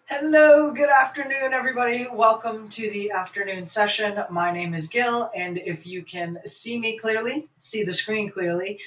Hello, good afternoon, everybody. Welcome to the afternoon session. My name is Gil, and if you can see me clearly, see the screen clearly,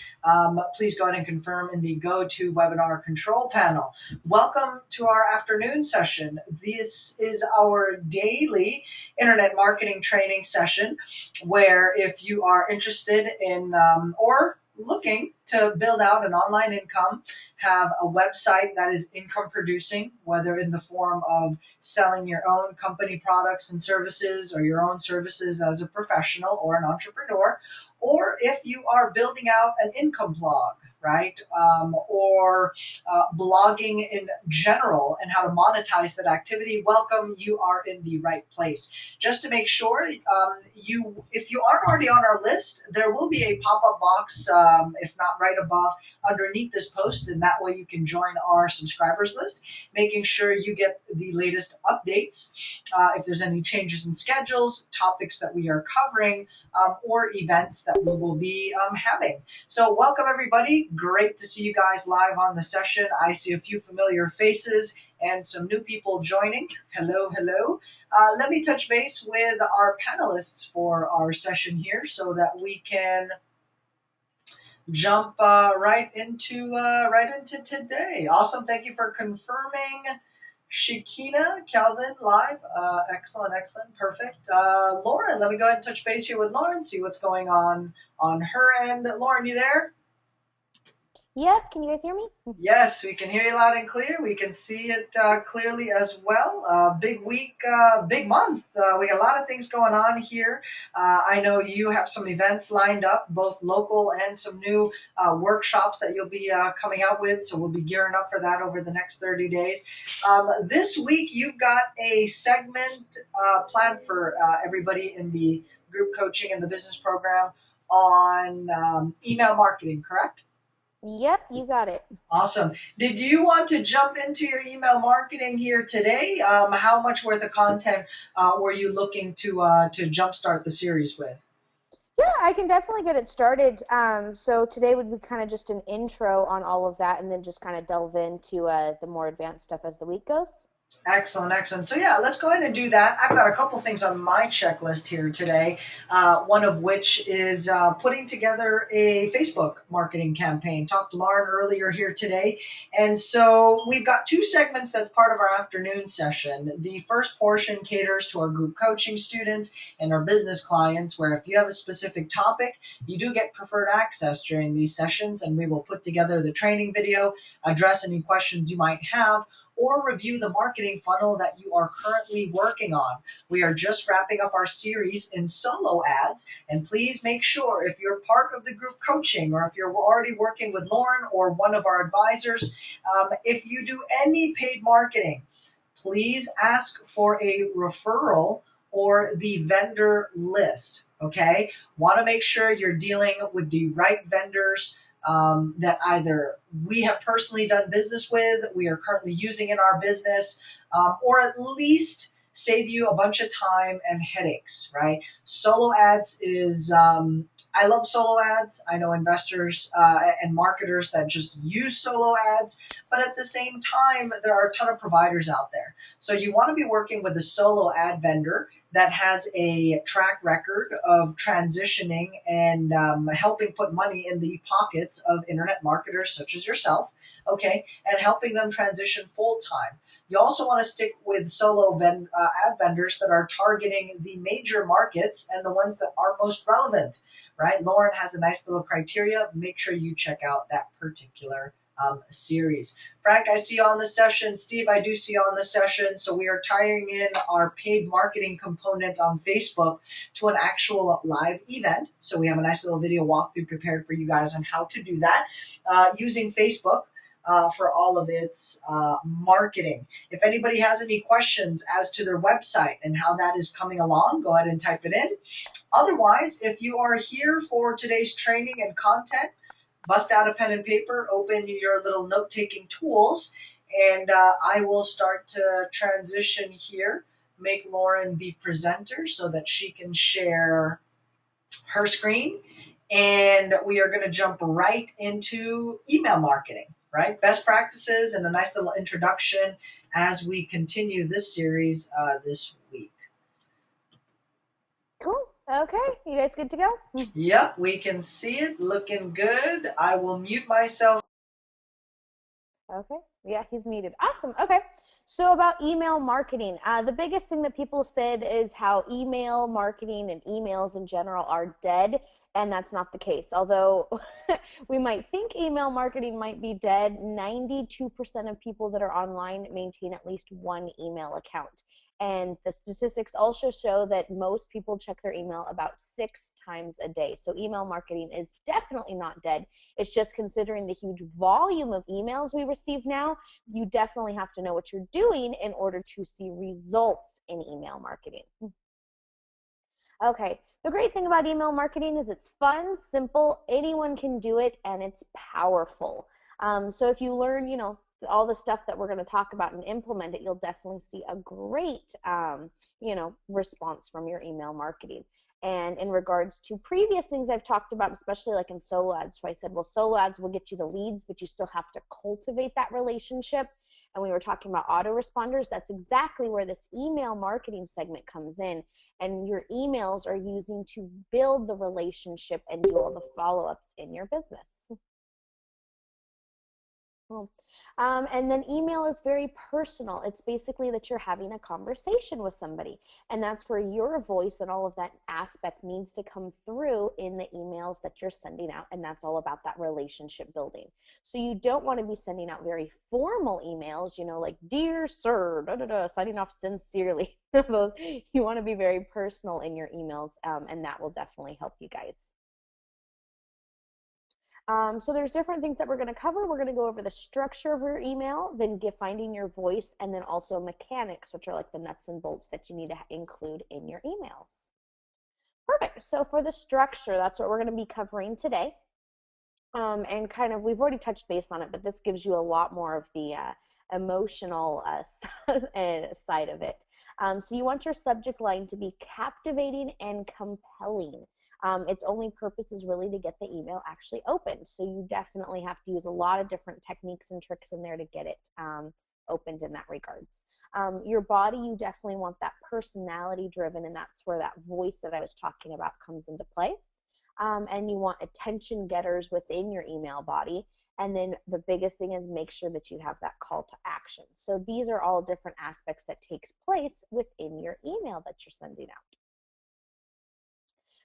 please go ahead and confirm in the GoToWebinar control panel. Welcome to our afternoon session. This is our daily internet marketing training session, where if you are interested in or looking to build out an online income, have a website that is income producing, whether in the form of selling your own company products and services or your own services as a professional or an entrepreneur, or if you are building out an income blog, right? Or blogging in general and how to monetize that activity, welcome, you are in the right place. Just to make sure, if you aren't already on our list, there will be a pop-up box, if not right above, underneath this post, and that way you can join our subscribers list, making sure you get the latest updates. If there's any changes in schedules, topics that we are covering, or events that we will be having. So welcome everybody. Great to see you guys live on the session. I see a few familiar faces and some new people joining. Hello, hello. Let me touch base with our panelists for our session here so that we can jump right into today. Awesome. Thank you for confirming. Shakina, Calvin, live. Excellent, excellent, perfect. Lauren, let me go ahead and touch base here with Lauren, see what's going on her end. Lauren, you there? Yep, can you guys hear me? Yes, we can hear you loud and clear. We can see it clearly as well. Big week, big month. We got a lot of things going on here. I know you have some events lined up, both local and some new workshops that you'll be coming out with. So we'll be gearing up for that over the next 30 days. This week, you've got a segment planned for everybody in the group coaching and the business program on email marketing, correct? Yep, you got it. Awesome. Did you want to jump into your email marketing here today? How much worth of content were you looking to jumpstart the series with? Yeah, I can definitely get it started. So today would be kind of just an intro on all of that, and then just kind of delve into the more advanced stuff as the week goes. Excellent, excellent. So yeah, let's go ahead and do that. I've got a couple things on my checklist here today. One of which is putting together a Facebook marketing campaign. Talked to Lauren earlier here today, and so we've got two segments that's part of our afternoon session. The first portion caters to our group coaching students and our business clients, where if you have a specific topic, you do get preferred access during these sessions, and we will put together the training video, address any questions you might have, or review the marketing funnel that you are currently working on. We are just wrapping up our series in solo ads, and please make sure if you're part of the group coaching or if you're already working with Lauren or one of our advisors, if you do any paid marketing, please ask for a referral or the vendor list. Okay, want to make sure you're dealing with the right vendors that either we have personally done business with, we are currently using in our business, or at least save you a bunch of time and headaches, right? Solo ads is, I love solo ads. I know investors and marketers that just use solo ads, but at the same time, there are a ton of providers out there. So you want to be working with a solo ad vendor that has a track record of transitioning and helping put money in the pockets of internet marketers such as yourself, okay, and helping them transition full time. You also want to stick with ad vendors that are targeting the major markets and the ones that are most relevant, right? Lauren has a nice little criteria. Make sure you check out that particular series. Frank, I see you on the session. Steve, I do see you on the session. So we are tying in our paid marketing component on Facebook to an actual live event. So we have a nice little video walkthrough prepared for you guys on how to do that using Facebook. For all of its marketing. If anybody has any questions as to their website and how that is coming along, go ahead and type it in. Otherwise, if you are here for today's training and content, bust out a pen and paper, open your little note-taking tools, And I will start to transition here, make Lauren the presenter so that she can share her screen. And we are going to jump right into email marketing, right? Best practices and a nice little introduction as we continue this series this week. Cool. Okay, you guys good to go? Yep, we can see it looking good. I will mute myself. Okay. Yeah, he's muted. Awesome. Okay. So about email marketing, the biggest thing that people said is how email marketing and emails in general are dead, and that's not the case. Although we might think email marketing might be dead, 92% of people that are online maintain at least one email account. And the statistics also show that most people check their email about 6 times a day. So email marketing is definitely not dead. It's just considering the huge volume of emails we receive now, you definitely have to know what you're doing in order to see results in email marketing. Okay, the great thing about email marketing is it's fun, simple, anyone can do it, and it's powerful. So if you learn, all the stuff that we're going to talk about and implement it, you'll definitely see a great, response from your email marketing. And in regards to previous things I've talked about, especially like in solo ads, so I said, well, solo ads will get you the leads, but you still have to cultivate that relationship. And we were talking about autoresponders. That's exactly where this email marketing segment comes in. And your emails are using to build the relationship and do all the follow-ups in your business. And then email is very personal. It's basically that you're having a conversation with somebody. And that's where your voice and all of that aspect needs to come through in the emails that you're sending out. And that's all about that relationship building. So you don't want to be sending out very formal emails, like, dear sir, da, da, da, signing off sincerely. You want to be very personal in your emails, and that will definitely help you guys. So there's different things that we're going to cover. We're going to go over the structure of your email, then finding your voice, and then also mechanics, which are like the nuts and bolts that you need to include in your emails. Perfect. So for the structure, that's what we're going to be covering today. And kind of, we've already touched base on it, but this gives you a lot more of the emotional side of it. So you want your subject line to be captivating and compelling. Its only purpose is really to get the email actually opened. So you definitely have to use a lot of different techniques and tricks in there to get it opened in that regards. Your body, you definitely want that personality driven, and that's where that voice that I was talking about comes into play. And you want attention getters within your email body. And then the biggest thing is make sure that you have that call to action. So these are all different aspects that takes place within your email that you're sending out.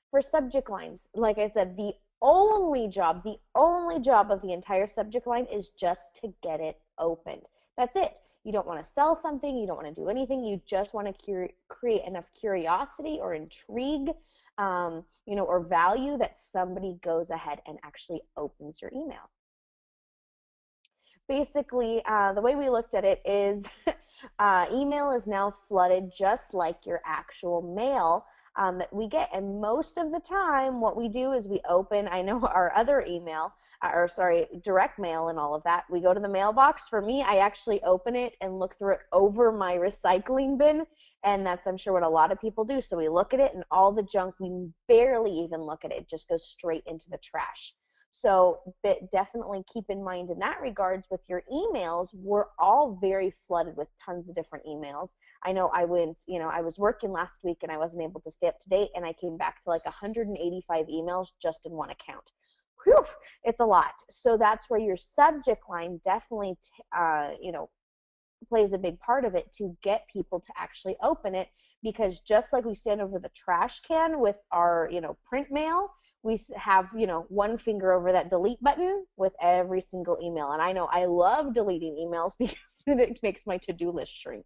For subject lines, like I said, the only job of the entire subject line is just to get it opened. That's it. You don't want to sell something. You don't want to do anything. You just want to create enough curiosity or intrigue, or value that somebody goes ahead and actually opens your email. Basically, the way we looked at it is email is now flooded just like your actual mail that we get. And most of the time, what we do is we open, I know our other email, direct mail and all of that. We go to the mailbox. For me, I actually open it and look through it over my recycling bin. And that's, I'm sure, what a lot of people do. So we look at it, and all the junk, we barely even look at it. It just goes straight into the trash. So definitely keep in mind in that regards with your emails, we're all very flooded with tons of different emails. I know I was working last week and I wasn't able to stay up to date, and I came back to like 185 emails just in one account. Whew, it's a lot. So that's where your subject line definitely, plays a big part of it to get people to actually open it, because just like we stand over the trash can with our, print mail, we have, one finger over that delete button with every single email. And I know I love deleting emails because it makes my to-do list shrink.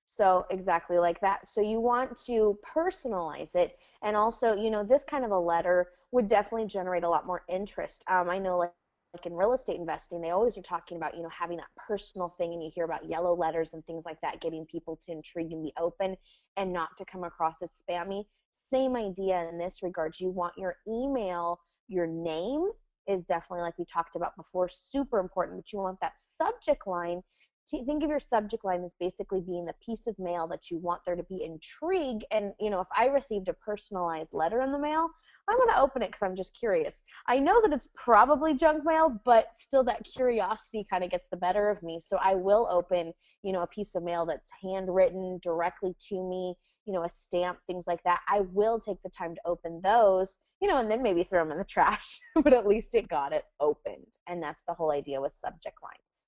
So exactly like that. So you want to personalize it. And also, this kind of a letter would definitely generate a lot more interest. I know like in real estate investing, they always are talking about, having that personal thing, and you hear about yellow letters and things like that, getting people to intrigue and be open and not to come across as spammy. Same idea in this regard. You want your email, your name, is definitely, like we talked about before, super important, but you want that subject line. Think of your subject line as basically being the piece of mail that you want there to be intrigue. And, if I received a personalized letter in the mail, I'm going to open it because I'm just curious. I know that it's probably junk mail, but still that curiosity kind of gets the better of me. So I will open, a piece of mail that's handwritten directly to me, a stamp, things like that. I will take the time to open those, and then maybe throw them in the trash, but at least it got it opened. And that's the whole idea with subject lines.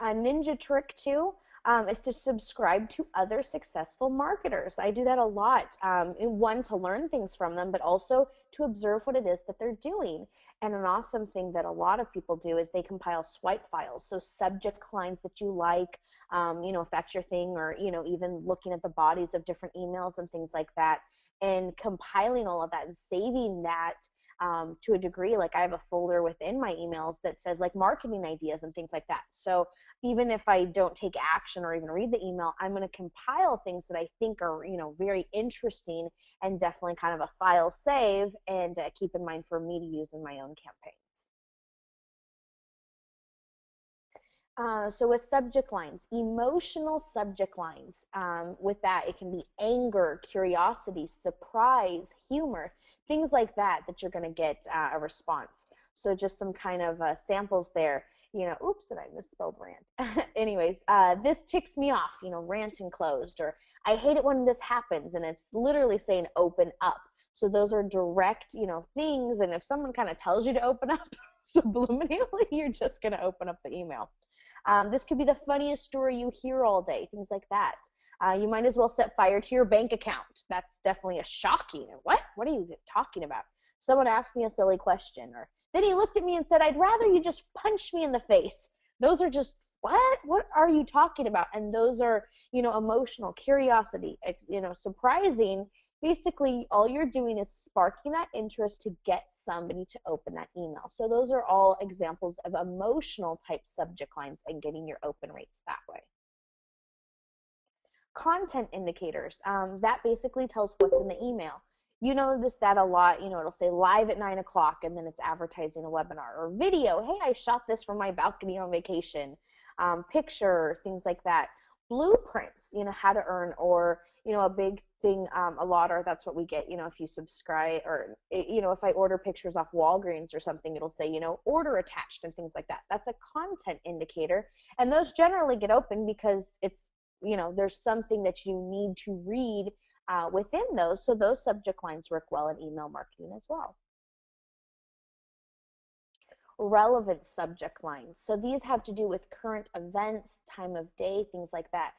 A ninja trick too is to subscribe to other successful marketers. I do that a lot. One, to learn things from them, but also to observe what it is that they're doing. And an awesome thing that a lot of people do is they compile swipe files. So subject lines that you like, if that's your thing, or, even looking at the bodies of different emails and things like that, and compiling all of that and saving that to a degree. Like I have a folder within my emails that says like marketing ideas and things like that. So even if I don't take action or even read the email, I'm going to compile things that I think are, very interesting, and definitely kind of a file save and keep in mind for me to use in my own campaigns. So with subject lines, emotional subject lines, with that, it can be anger, curiosity, surprise, humor, things like that you're going to get a response. So just some kind of samples there. Oops, and I misspelled rant. Anyways, this ticks me off, rant enclosed, or I hate it when this happens, and it's literally saying open up. So those are direct, things, and if someone kind of tells you to open up subliminally, you're just going to open up the email. This could be the funniest story you hear all day, things like that. You might as well set fire to your bank account. That's definitely a shocking. What? What are you talking about? Someone asked me a silly question, or then he looked at me and said, I'd rather you just punch me in the face. Those are just, what? What are you talking about? And those are, emotional, curiosity, surprising. Basically, all you're doing is sparking that interest to get somebody to open that email. So those are all examples of emotional type subject lines and getting your open rates that way. Content indicators, that basically tells what's in the email. You notice that a lot, it'll say live at 9 o'clock and then it's advertising a webinar, or video, hey, I shot this from my balcony on vacation, picture, things like that. Blueprints, how to earn, or, a big thing a lot, or that's what we get, if you subscribe, or, if I order pictures off Walgreens or something, it'll say, order attached and things like that. That's a content indicator. And those generally get open because it's, there's something that you need to read within those. So those subject lines work well in email marketing as well. Relevant subject lines. So these have to do with current events, time of day, things like that.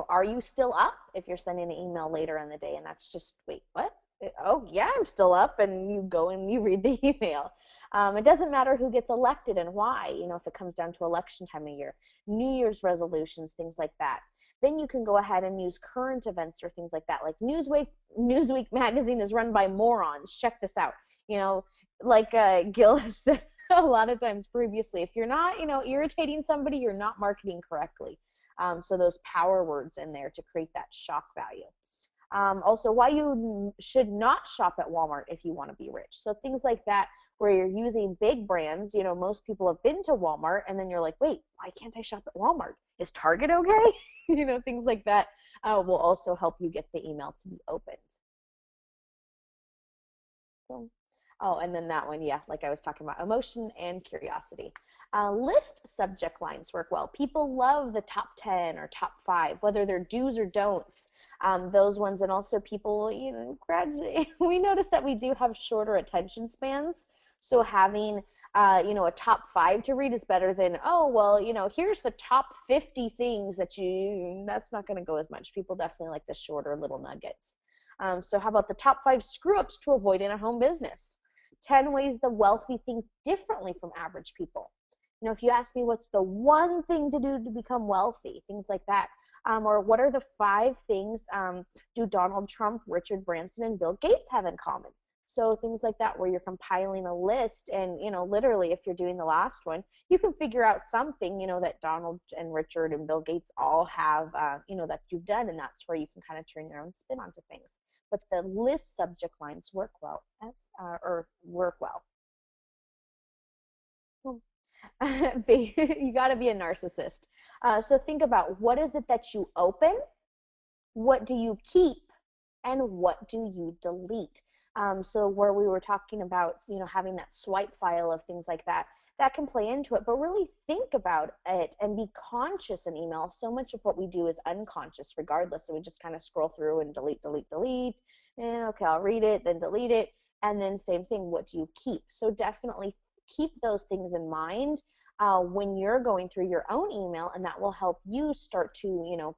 Are you still up? If you're sending an email later in the day and that's just, wait, what? Oh, yeah, I'm still up, and you go and you read the email. It doesn't matter who gets elected and why, if it comes down to election time of year, New Year's resolutions, things like that. Then you can go ahead and use current events or things like that. Like Newsweek magazine is run by morons. Check this out. Like Gil has said a lot of times previously, if you're not, irritating somebody, you're not marketing correctly. So those power words in there to create that shock value. Also, why you should not shop at Walmart if you want to be rich. So things like that, where you're using big brands. Most people have been to Walmart, and then you're like, wait, why can't I shop at Walmart? Is Target okay? Things like that will also help you get the email to be opened. So, oh, and then that one, yeah, like I was talking about, emotion and curiosity. List subject lines work well. People love the top 10 or top 5, whether they're do's or don'ts, those ones. And also people, gradually, we notice that we do have shorter attention spans. So having, a top 5 to read is better than, oh, well, here's the top 50 things that's not going to go as much. People definitely like the shorter little nuggets. So how about the top 5 screw-ups to avoid in a home business? 10 ways the wealthy think differently from average people. If you ask me what's the one thing to do to become wealthy, things like that. Or what are the 5 things do Donald Trump, Richard Branson, and Bill Gates have in common? So things like that, where you're compiling a list, and, literally if you're doing the last one, you can figure out something, that Donald and Richard and Bill Gates all have, that you've done, and that's where you can kind of turn your own spin onto things. but the list subject lines work well or work well. You got to be a narcissist. So think about, what is it that you open? What do you keep? And what do you delete? So where we were talking about, having that swipe file of things like that, that can play into it, but really think about it and be conscious in email. So much of what we do is unconscious regardless. So we just kind of scroll through and delete, delete, delete. And okay, I'll read it, then delete it. And then same thing, what do you keep? So definitely keep those things in mind when you're going through your own email, and that will help you start to,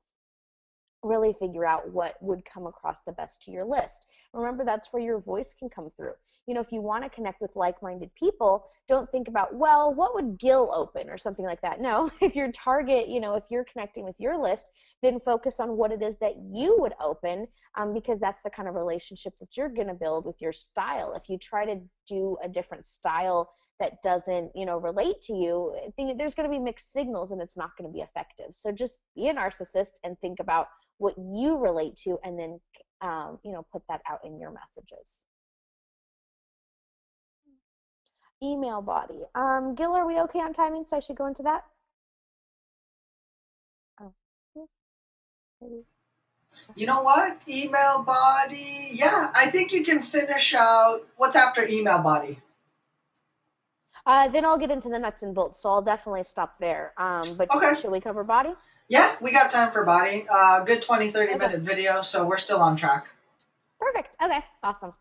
really figure out what would come across the best to your list. Remember, that's where your voice can come through. If you want to connect with like-minded people, don't think about, well, what would Gil open or something like that. No, if your target, if you're connecting with your list, then focus on what it is that you would open, because that's the kind of relationship that you're going to build with your style. If you try to do a different style that doesn't, relate to you, there's going to be mixed signals and it's not going to be effective. So just be a narcissist and think about what you relate to, and then put that out in your messages. Email body. Gil, are we okay on timing? So I should go into that? Oh. You know what? Email body. Yeah, I think you can finish out what's after email body. Then I'll get into the nuts and bolts, so I'll definitely stop there. But Okay. should we cover body? Yeah, we got time for body. Good 20, 30-minute video, so we're still on track. Perfect. Okay, awesome.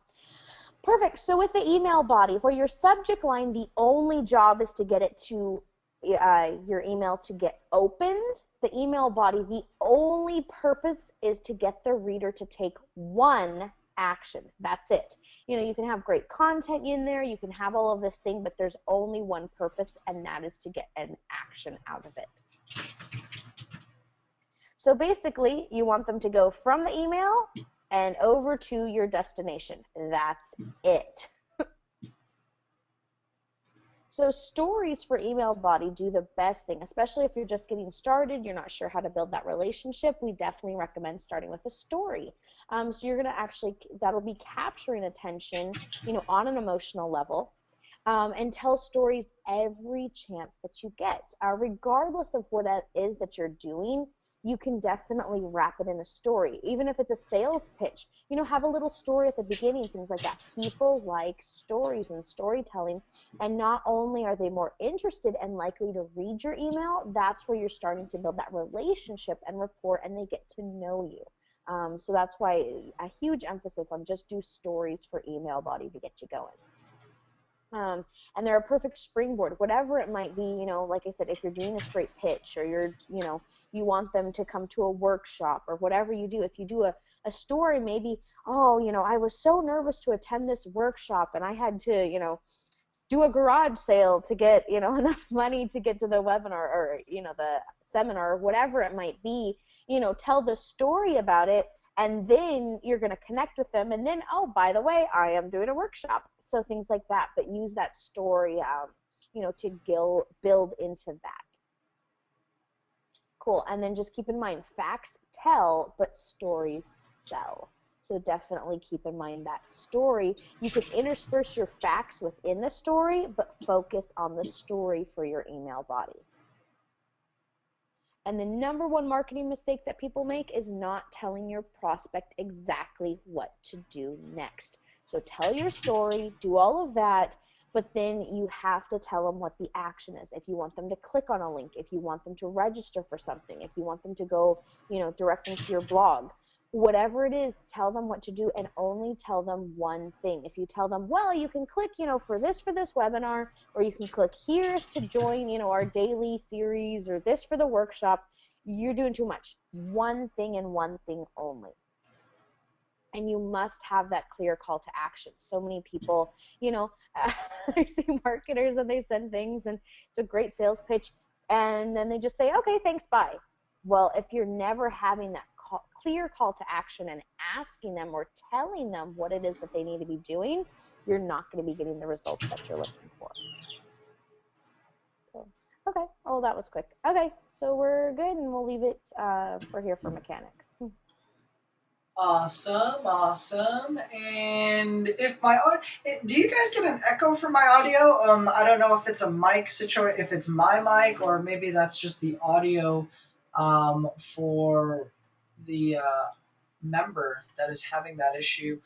Perfect. So with the email body, where your subject line, the only job is to get it to your email to get opened, the email body, the only purpose is to get the reader to take one action. That's it. You can have great content in there, you can have all of this thing, but there's only one purpose, and that is to get an action out of it. So basically, you want them to go from the email and over to your destination. That's it. So stories for email body do the best thing, especially if you're just getting started, you're not sure how to build that relationship. We definitely recommend starting with a story. So you're going to actually, that'll be capturing attention, on an emotional level. And tell stories every chance that you get. Regardless of what it is that you're doing, you can definitely wrap it in a story. Even if it's a sales pitch, have a little story at the beginning, things like that. People like stories and storytelling. And not only are they more interested and likely to read your email, that's where you're starting to build that relationship and rapport, and they get to know you. So that's why a huge emphasis on just do stories for email body to get you going. And they're a perfect springboard, whatever it might be. Like I said, if you're doing a straight pitch, or you want them to come to a workshop, or whatever you do, if you do a story, maybe, I was so nervous to attend this workshop, and I had to, do a garage sale to get, enough money to get to the webinar, or, the seminar, or whatever it might be. Tell the story about it, and then you're going to connect with them, and then, oh, by the way, I am doing a workshop. So things like that, but use that story, to build into that. Cool. And then just keep in mind, facts tell, but stories sell. So definitely keep in mind that story. You can intersperse your facts within the story, but focus on the story for your email body. And the number one marketing mistake that people make is not telling your prospect exactly what to do next. So tell your story, do all of that, but then you have to tell them what the action is. If you want them to click on a link, if you want them to register for something, if you want them to go, direct them to your blog, whatever it is, tell them what to do, and only tell them one thing. If you tell them, well, you can click, for this webinar, or you can click here to join, our daily series, or this for the workshop, you're doing too much. One thing and one thing only. And you must have that clear call to action. So many people, I see marketers and they send things and it's a great sales pitch, and then they just say, okay, thanks, bye. Well, if you're never having that clear call to action and asking them or telling them what it is that they need to be doing, you're not going to be getting the results that you're looking for. Cool. Okay. Oh, that was quick. Okay, so we're good, and we'll leave it for here for mechanics. Awesome, awesome. And if my do you guys get an echo from my audio? I don't know if it's a mic situation, if it's my mic, or maybe that's just the audio, for the member that is having that issue.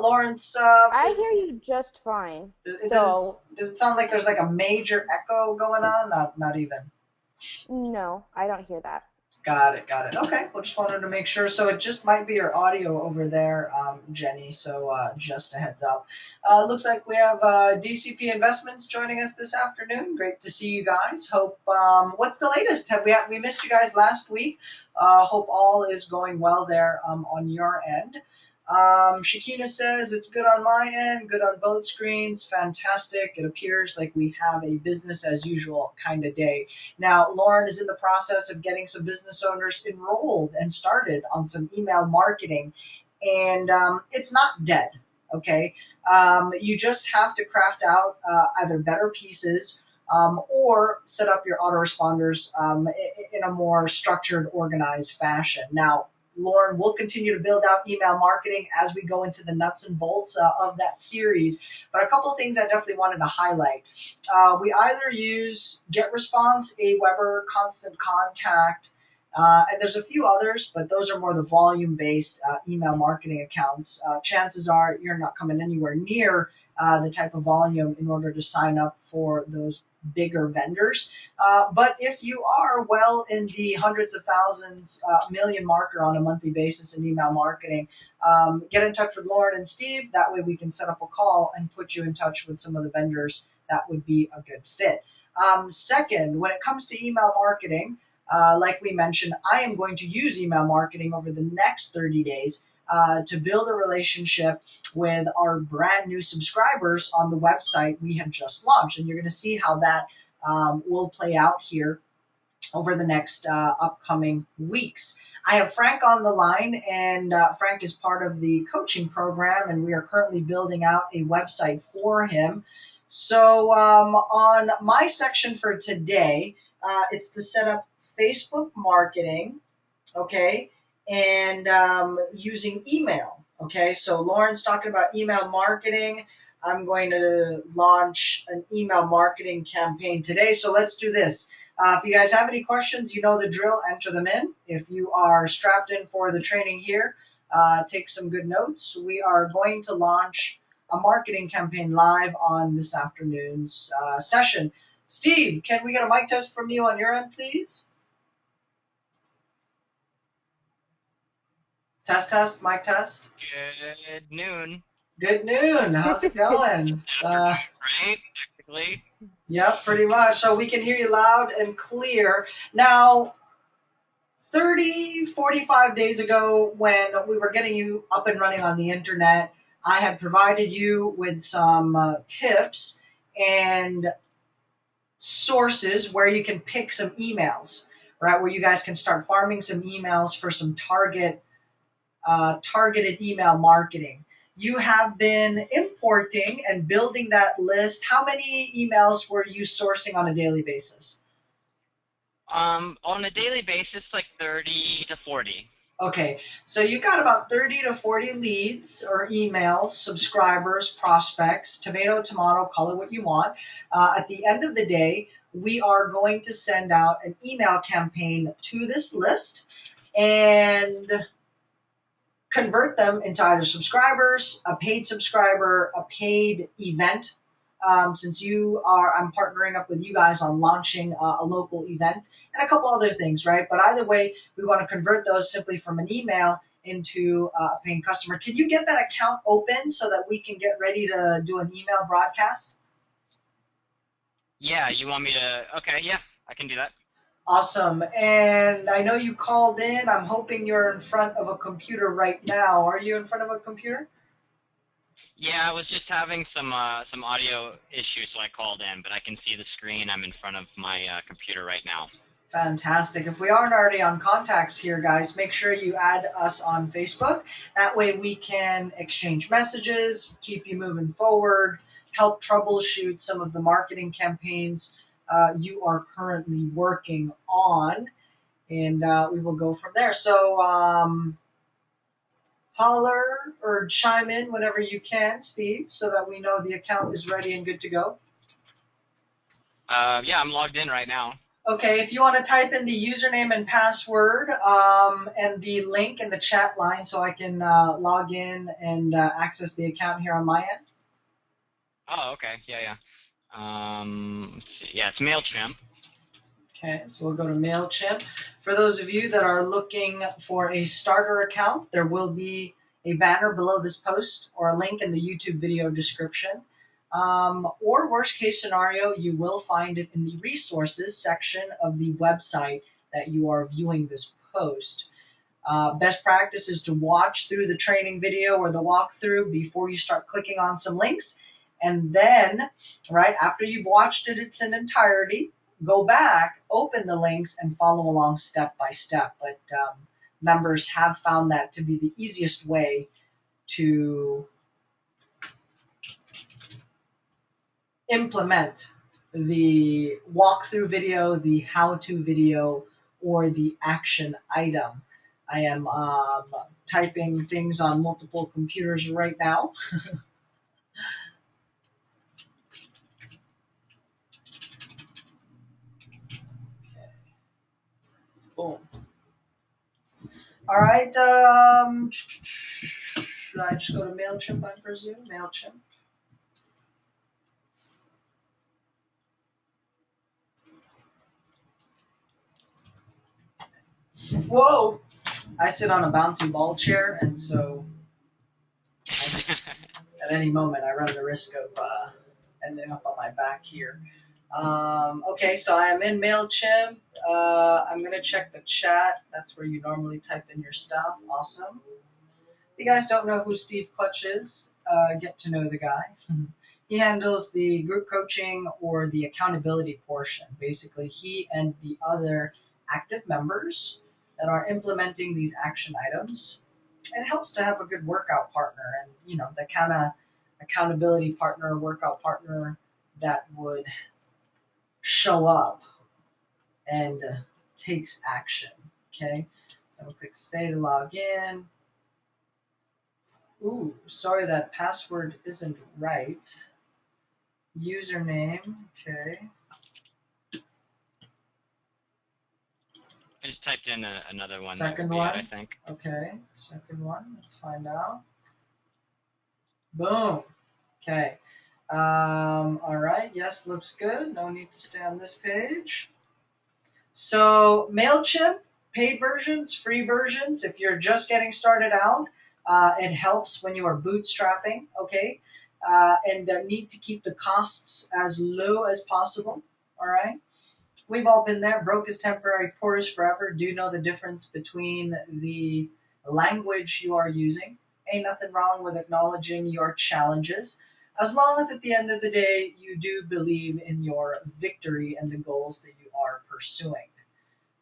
Lawrence, I hear you just fine. does So, it sound like there's like a major echo going on? Not even. no, I don't hear that. Got it, got it. Okay, well, just wanted to make sure. So it just might be your audio over there, Jenny. So just a heads up. Looks like we have DCP Investments joining us this afternoon. Great to see you guys. Hope. What's the latest? We missed you guys last week? Hope all is going well there on your end. Shakina says it's good on my end, good on both screens, fantastic. It appears like we have a business as usual kind of day. Now, Lauren is in the process of getting some business owners enrolled and started on some email marketing, and it's not dead. Okay, you just have to craft out either better pieces. Or set up your autoresponders in a more structured, organized fashion. Now, Lauren will continue to build out email marketing as we go into the nuts and bolts of that series. But a couple of things I definitely wanted to highlight. We either use GetResponse, Aweber, Constant Contact, and there's a few others, but those are more the volume-based email marketing accounts. Chances are you're not coming anywhere near the type of volume in order to sign up for those bigger vendors. But if you are well in the hundreds of thousands, million marker on a monthly basis in email marketing, get in touch with Lauren and Steve. That way we can set up a call and put you in touch with some of the vendors that would be a good fit. Second, when it comes to email marketing, like we mentioned, I am going to use email marketing over the next 30 days to build a relationship with our brand new subscribers on the website we have just launched. And you're going to see how that will play out here over the next upcoming weeks. I have Frank on the line, and Frank is part of the coaching program, and we are currently building out a website for him. So, on my section for today, it's to set up Facebook marketing, okay, and using email. Okay, so Lauren's talking about email marketing. I'm going to launch an email marketing campaign today. So let's do this. If you guys have any questions, you know the drill, enter them in. If you are strapped in for the training here, take some good notes. We are going to launch a marketing campaign live on this afternoon's session. Steve, can we get a mic test from you on your end, please? Test, test, mic test. Good noon. Good noon. How's it going? Right? Technically. Yep, pretty much. So we can hear you loud and clear. Now, 30, 45 days ago, when we were getting you up and running on the internet, I had provided you with some tips and sources where you can pick some emails, right? Where you guys can start farming some emails for some targeted email marketing. You have been importing and building that list. How many emails were you sourcing on a daily basis? On a daily basis, like 30 to 40. Okay, so you got about 30 to 40 leads or emails, subscribers, prospects, tomato, call it what you want. At the end of the day, we are going to send out an email campaign to this list and convert them into either subscribers, a paid subscriber, a paid event. Since I'm partnering up with you guys on launching a local event and a couple other things, right? But either way, we want to convert those simply from an email into a paying customer. Can you get that account open so that we can get ready to do an email broadcast? Yeah, you want me to? Okay, yeah, I can do that. Awesome. And I know you called in. I'm hoping you're in front of a computer right now. Are you in front of a computer? Yeah, I was just having some audio issues, so I called in, but I can see the screen. I'm in front of my computer right now. Fantastic. If we aren't already on contacts here, guys, make sure you add us on Facebook. That way we can exchange messages, keep you moving forward, help troubleshoot some of the marketing campaigns you are currently working on, and we will go from there. So, holler or chime in whenever you can, Steve, so that we know the account is ready and good to go. Yeah, I'm logged in right now. Okay, if you want to type in the username and password and the link in the chat line so I can log in and access the account here on my end. Oh, okay. Yeah. Let's see. Yeah, it's MailChimp. Okay, so we'll go to MailChimp. For those of you that are looking for a starter account, there will be a banner below this post or a link in the YouTube video description. Or worst case scenario, you will find it in the resources section of the website that you are viewing this post. Best practice is to watch through the training video or the walkthrough before you start clicking on some links. And then, right after you've watched it in its entirety, go back, open the links, and follow along step by step. But members have found that to be the easiest way to implement the walkthrough video, the how-to video, or the action item. I am typing things on multiple computers right now. Okay. Boom. All right. Should I just go to MailChimp, I presume? MailChimp. Whoa! I sit on a bouncy ball chair, and so at any moment I run the risk of ending up on my back here. Okay, so I am in MailChimp. I'm going to check the chat. That's where you normally type in your stuff. Awesome. If you guys don't know who Steve Clutch is, get to know the guy. He handles the group coaching or the accountability portion. Basically, he and the other active members that are implementing these action items. It helps to have a good workout partner and, the kind of accountability partner, workout partner that would show up and takes action. Okay, so I'll click Say to log in. Ooh, sorry, that password isn't right. Username, okay. I just typed in another one. Second that one, it, I think. Okay, second one. Let's find out. Boom. Okay. All right. Yes, looks good. No need to stay on this page. So MailChimp, paid versions, free versions. If you're just getting started out, it helps when you are bootstrapping, okay? And need to keep the costs as low as possible, all right? We've all been there. Broke is temporary, poor is forever. Do know the difference between the language you are using. Ain't nothing wrong with acknowledging your challenges, as long as at the end of the day you do believe in your victory and the goals that you are pursuing.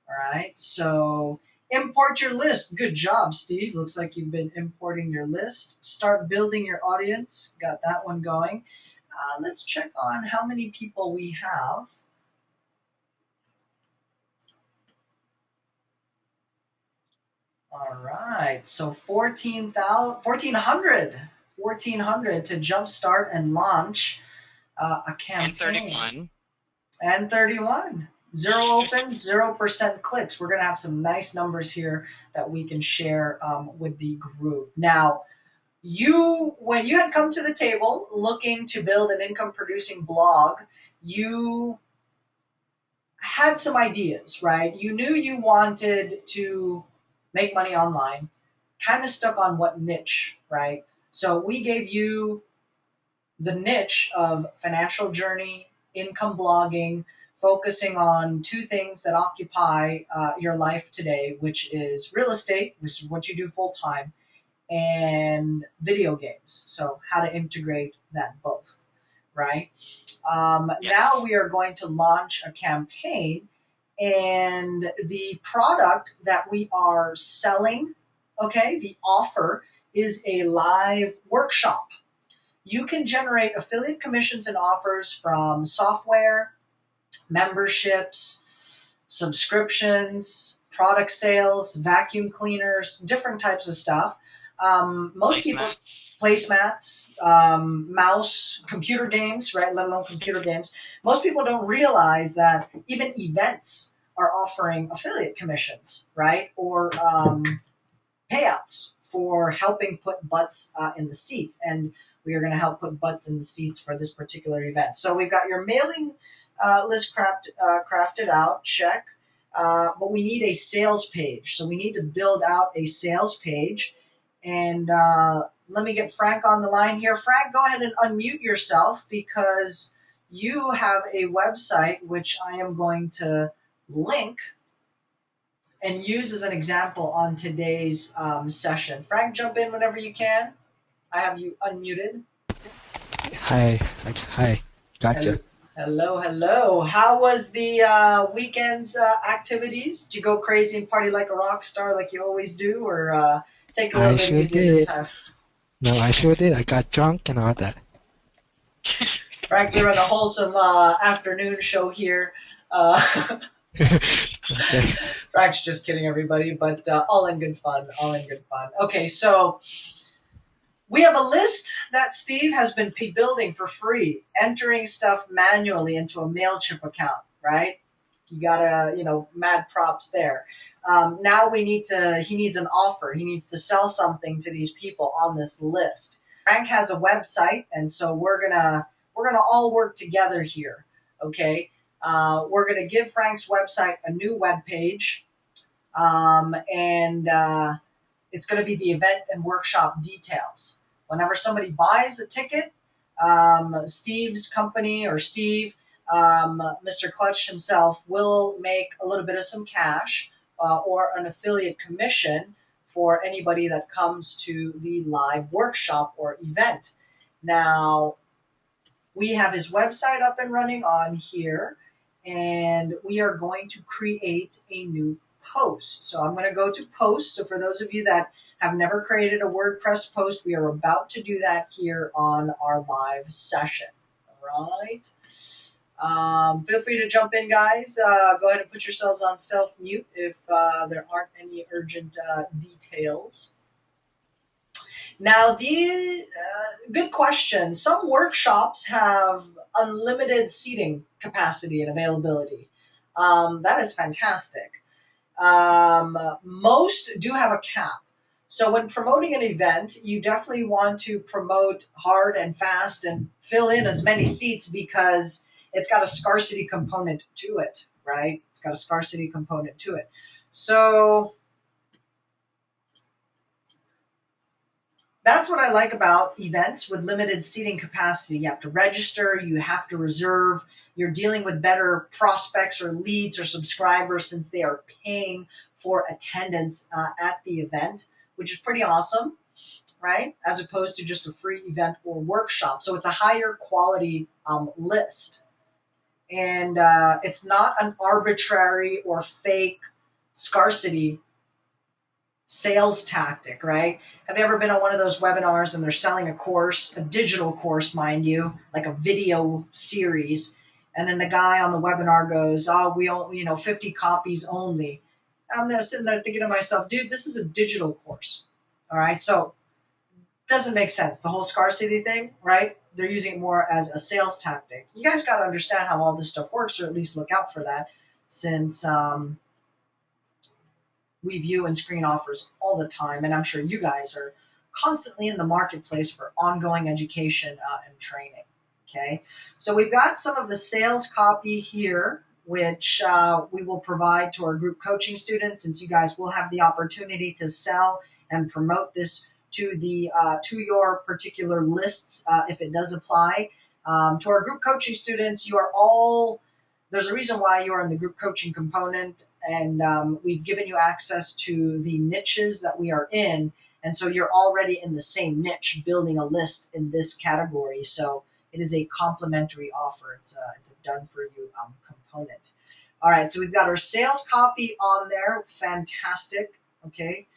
All right, so import your list. Good job, Steve. Looks like you've been importing your list. Start building your audience. Got that one going. Let's check on how many people we have. All right, so 1,400 to jumpstart and launch a campaign. And 31. 0 opens, 0% clicks. We're going to have some nice numbers here that we can share with the group. Now, when you had come to the table looking to build an income-producing blog, you had some ideas, right? You knew you wanted to make money online, kind of stuck on what niche, right? So we gave you the niche of financial journey, income blogging, focusing on two things that occupy your life today, which is real estate, which is what you do full time, and video games. So how to integrate that both, right? Now we are going to launch a campaign, and the product that we are selling, okay, the offer is a live workshop. You can generate affiliate commissions and offers from software, memberships, subscriptions, product sales, vacuum cleaners, different types of stuff. Most people, Placemats. placemats, mouse, computer games, right? Let alone computer games. Most people don't realize that even events are offering affiliate commissions, right? Or payouts for helping put butts in the seats. And we are going to help put butts in the seats for this particular event. So we've got your mailing list crafted out, check. But we need a sales page. So we need to build out a sales page. And let me get Frank on the line here. Frank, go ahead and unmute yourself because you have a website which I am going to link and use as an example on today's session. Frank, jump in whenever you can. I have you unmuted. Hi. Hi. Gotcha. Hello, hello. How was the weekend's activities? Did you go crazy and party like a rock star like you always do, or take it a little I bit sure easier this did. time? No, I sure did. I got drunk and all that. Frank, we run a wholesome afternoon show here. Okay. Frank's just kidding, everybody, but all in good fun. All in good fun. Okay, so we have a list that Steve has been building for free, entering stuff manually into a MailChimp account, right? You gotta, mad props there. Now he needs an offer. He needs to sell something to these people on this list. Frank has a website, and so we're gonna all work together here, okay? We're gonna give Frank's website a new web page, and it's gonna be the event and workshop details. Whenever somebody buys a ticket, Steve's company or Steve, Mr. Clutch himself, will make a little bit of some cash or an affiliate commission for anybody that comes to the live workshop or event. Now, we have his website up and running on here, and we are going to create a new post. So I'm going to go to post. So for those of you that have never created a WordPress post, we are about to do that here on our live session. All right. Feel free to jump in, guys. Go ahead and put yourselves on self-mute if there aren't any urgent details. Now, good question. Some workshops have unlimited seating capacity and availability. That is fantastic. Most do have a cap. So when promoting an event, you definitely want to promote hard and fast and fill in as many seats because it's got a scarcity component to it, right? It's got a scarcity component to it. So that's what I like about events with limited seating capacity. You have to register, you have to reserve, you're dealing with better prospects or leads or subscribers since they are paying for attendance at the event, which is pretty awesome, right? As opposed to just a free event or workshop. So it's a higher quality list. And it's not an arbitrary or fake scarcity sales tactic, right? Have you ever been on one of those webinars and they're selling a course, a digital course, mind you, like a video series, and then the guy on the webinar goes, "Oh, we only, 50 copies only." And I'm there sitting there thinking to myself, dude, this is a digital course. All right, so it doesn't make sense. The whole scarcity thing, right? They're using it more as a sales tactic. You guys got to understand how all this stuff works, or at least look out for that, since we view and screen offers all the time, and I'm sure you guys are constantly in the marketplace for ongoing education and training. Okay, so we've got some of the sales copy here, which we will provide to our group coaching students, since you guys will have the opportunity to sell and promote this to your particular lists if it does apply. To our group coaching students, you are all. There's a reason why you are in the group coaching component, and we've given you access to the niches that we are in, and so you're already in the same niche, building a list in this category. So it is a complimentary offer. It's a done for you component. All right, so we've got our sales copy on there. Fantastic. Okay.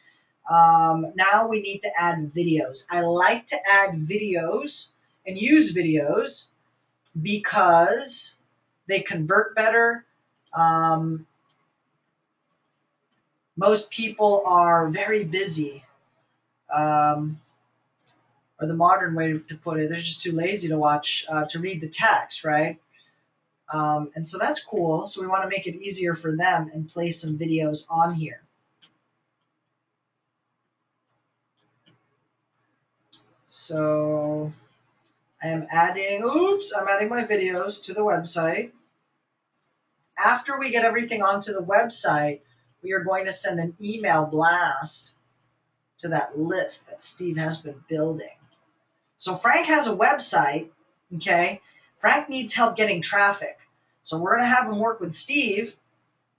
Now we need to add videos. I like to add videos and use videos because they convert better. Most people are very busy or the modern way to put it, they're just too lazy to watch, to read the text, right? And so that's cool. So we want to make it easier for them and place some videos on here. So I'm adding my videos to the website. After we get everything onto the website, we are going to send an email blast to that list that Steve has been building. So Frank has a website, okay? Frank needs help getting traffic. So we're going to have him work with Steve,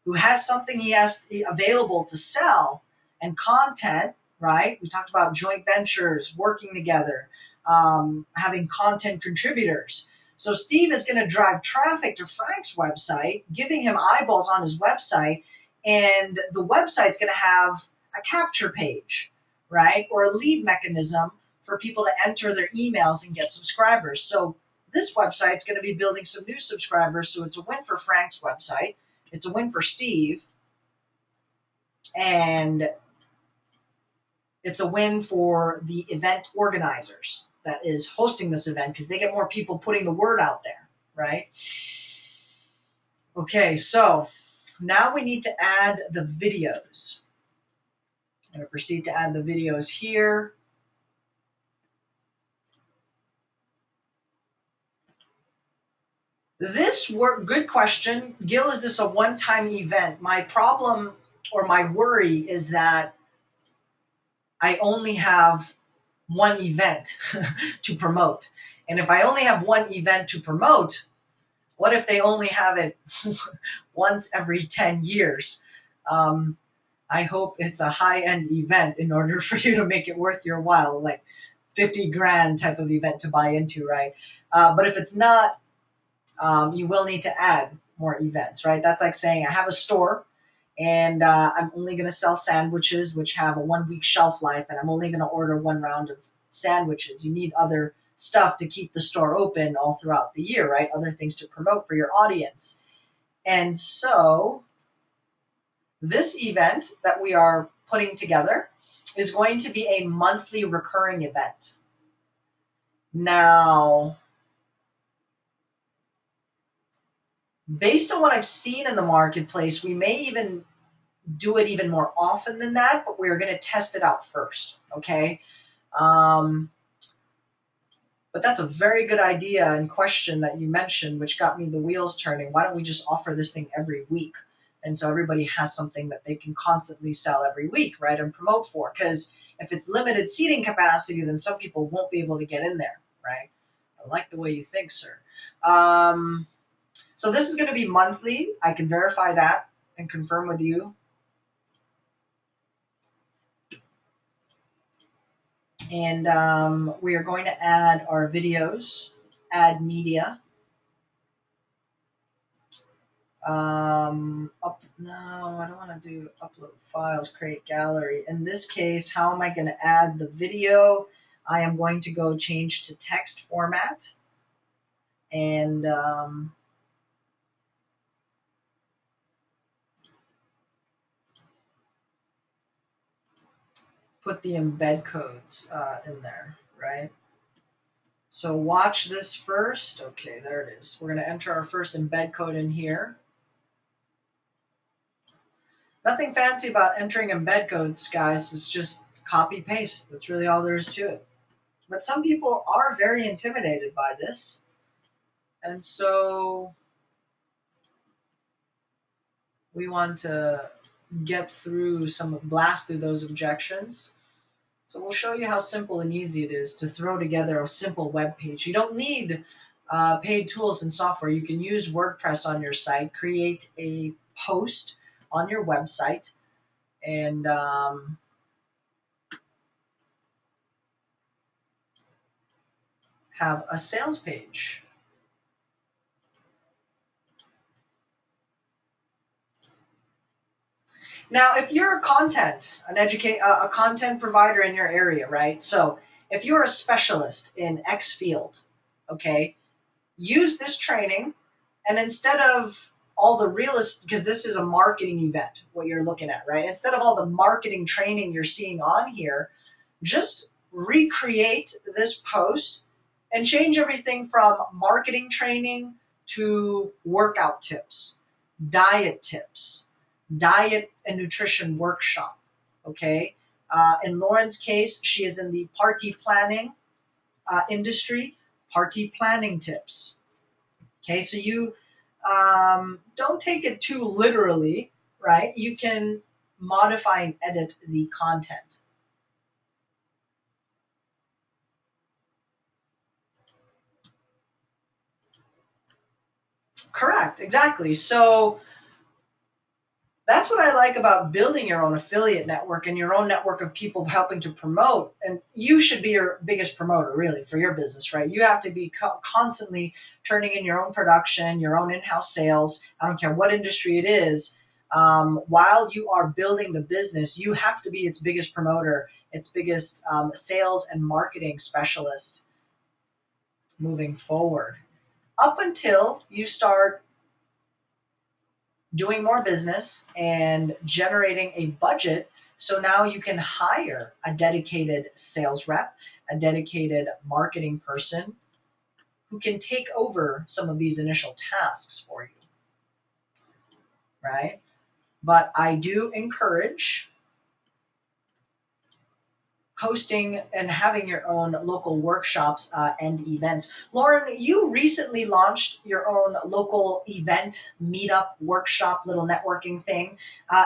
who has something he has available to sell and content, right? We talked about joint ventures, working together, having content contributors. So Steve is going to drive traffic to Frank's website, giving him eyeballs on his website, and the website's going to have a capture page, right? Or a lead mechanism for people to enter their emails and get subscribers. So this website's going to be building some new subscribers, so it's a win for Frank's website. It's a win for Steve, and it's a win for the event organizers that is hosting this event because they get more people putting the word out there, right? Okay, so now we need to add the videos. I'm going to proceed to add the videos here. Good question. Gil, is this a one-time event? My problem or my worry is that I only have one event to promote. And if I only have one event to promote, what if they only have it once every 10 years? I hope it's a high-end event in order for you to make it worth your while, like 50 grand type of event to buy into, right? But if it's not, you will need to add more events, right? That's like saying I have a store and I'm only going to sell sandwiches, which have a 1 week shelf life, and I'm only going to order one round of sandwiches. You need other stuff to keep the store open all throughout the year, right? Other things to promote for your audience. And so this event that we are putting together is going to be a monthly recurring event. Now, based on what I've seen in the marketplace, we may even do it even more often than that, but we're going to test it out first, okay? But that's a very good idea and question that you mentioned, which got me the wheels turning. Why don't we just offer this thing every week? And so everybody has something that they can constantly sell every week, right, and promote for. Because if it's limited seating capacity, then some people won't be able to get in there, right? I like the way you think, sir. So this is going to be monthly. I can verify that and confirm with you. And we are going to add our videos, add media. No, I don't want to do upload files, create gallery. In this case, how am I going to add the video? I am going to go change to text format. And put the embed codes in there, right? So watch this first. Okay, there it is. We're going to enter our first embed code in here. Nothing fancy about entering embed codes, guys. It's just copy paste. That's really all there is to it. But some people are very intimidated by this. And so we want to blast through those objections. So we'll show you how simple and easy it is to throw together a simple web page. You don't need paid tools and software. You can use WordPress on your site, create a post on your website, and have a sales page. Now, if you're a content provider in your area, right? So if you're a specialist in X field, okay, use this training, and instead of all the because this is a marketing event, what you're looking at, right? Instead of all the marketing training you're seeing on here, just recreate this post and change everything from marketing training to workout tips, diet and nutrition workshop. Okay. In Lauren's case, she is in the party planning industry, party planning tips. Okay. So you don't take it too literally, right? You can modify and edit the content. Correct, exactly. So that's what I like about building your own affiliate network and your own network of people helping to promote. And you should be your biggest promoter, really, for your business, right? You have to be constantly turning in your own production, your own in-house sales. I don't care what industry it is. While you are building the business, you have to be its biggest promoter, its biggest sales and marketing specialist moving forward. Up until you start doing more business and generating a budget. So now you can hire a dedicated sales rep, a dedicated marketing person who can take over some of these initial tasks for you, right? But I do encourage hosting and having your own local workshops and events. Lauren, you recently launched your own local event, meetup, workshop, little networking thing.